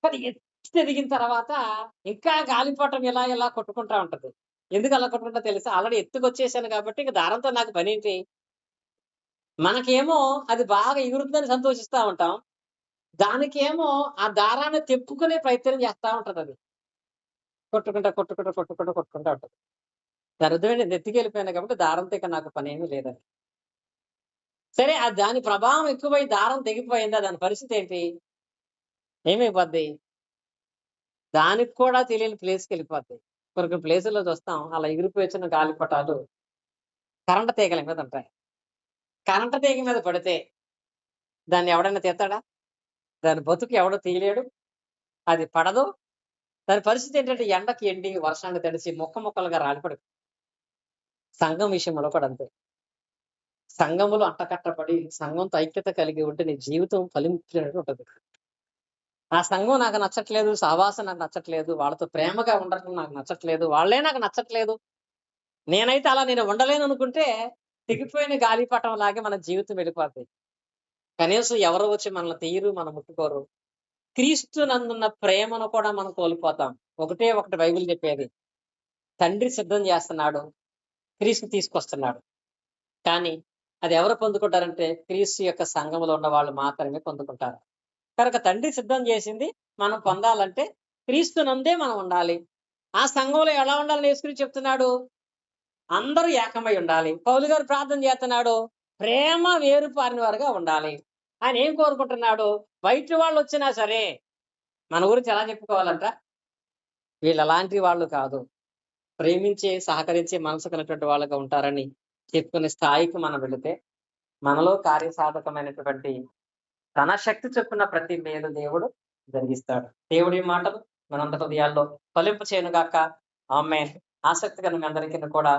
కానీ ఎత్తు ఎదిగిన తర్వాత ఇంకా గాలిపటం ఇలా ఇలా కొట్టుకుంటా ఉంటది. ఎందుకు అలా కొట్టుకుంటదో తెలుసా? ఆల్రెడీ ఎత్తుకొచ్చేసాను కాబట్టి ఇంక దారంతో నాకు పనేంటి? మనకేమో అది బాగా ఎగురుతుందని సంతోషిస్తా ఉంటాం. దానికేమో ఆ దారాన్ని తెప్పుకునే ప్రయత్నం చేస్తా ఉంటదది. కొట్టుకుంటా, కొట్టుకుంటా, కొట్టుకుంటా, కొట్టుకుంటా ఉంటది. దాని అర్థం ఏంటి? ఎత్తుకెళ్ళిపోయాను కాబట్టి దారంతో ఇక నాకు పనేమీ లేదని. సరే దాని ప్రభావం ఎక్కువై దారం తెగిపోయిందా? దాని పరిస్థితి ఏంటి? ఏమైపోద్ది? దానికి కూడా తెలియని ప్లేస్‌కెళ్ళిపోద్ది. కొన్ని కొన్ని ప్లేసుల్లో చూస్తాం అలా ఎగిరిపోయొచ్చిన గాలిపటాలు కరెంట్ తీగల మీద ఉంటాయి. కరెంట్ తీగ మీద పడితే దాన్ని ఎవడైనా తీత్తాడా? దాని బతుకు ఎవడు తీయలేడు. అది పడదు. దాని పరిస్థితి ఏంటంటే ఎండకి ఎండి, వర్షానికి తడిసి ముక్క ముక్కలుగా రాలిపడి సంఘం విషయంలో కూడా అంతే. సంఘములో అంటకట్టబడి సంఘంతో ఐక్యత కలిగి ఉంటే నీ జీవితం ఫలించినట్టు ఉంటది. ఆ సంఘం నాకు నచ్చట్లేదు, సహవాసం నాకు నచ్చట్లేదు, వాళ్ళతో ప్రేమగా ఉండటం నాకు నచ్చట్లేదు, వాళ్ళే నాకు నచ్చట్లేదు, నేనైతే అలా నేను ఉండలేననుకుంటే తెగిపోయిన గాలిపటం లాగే మన జీవితం వెళ్ళిపోద్ది. కనీసం ఎవరో వచ్చి మనల్ని తీయరు, మనం ముట్టుకోరు. క్రీస్తు నందున్న ప్రేమను కూడా మనం కోల్పోతాం. ఒకటే ఒకటి బైబిల్ చెప్పేది. తండ్రి సిద్ధం చేస్తున్నాడు, క్రీస్తు తీసుకొస్తున్నాడు. కానీ అది ఎవరు పొందుకుంటారంటే క్రీస్తు యొక్క సంఘములో ఉన్న వాళ్ళు మాత్రమే పొందుకుంటారు. కనుక తండ్రి సిద్ధం చేసింది మనం పొందాలంటే క్రీస్తు నందే మనం ఉండాలి. ఆ సంఘంలో ఎలా ఉండాలని యేసుక్రీస్తు చెప్తున్నాడు? అందరూ ఏకమై ఉండాలి. పౌలు గారు ప్రార్థన చేస్తున్నాడు, ప్రేమ వేరు పారిన వారుగా ఉండాలి. ఆయన ఏం కోరుకుంటున్నాడు? బయట వాళ్ళు వచ్చినా సరే మన గురించి ఎలా చెప్పుకోవాలంట? వీళ్ళు అలాంటి వాళ్ళు కాదు, ప్రేమించే, సహకరించే మనసు కలిగినటువంటి వాళ్ళుగా ఉంటారని చెప్పుకునే స్థాయికి మనం వెళితే మనలో కార్యసాధకమైనటువంటి తన శక్తి చొప్పున ప్రతి మేలు దేవుడు జరిగిస్తాడు. దేవుడి మాటలు మనందరి హృదయాల్లో ఫలింప చేయను గాక. ఆమేన్. ఆసక్తిగా మీ అందరికీ కూడా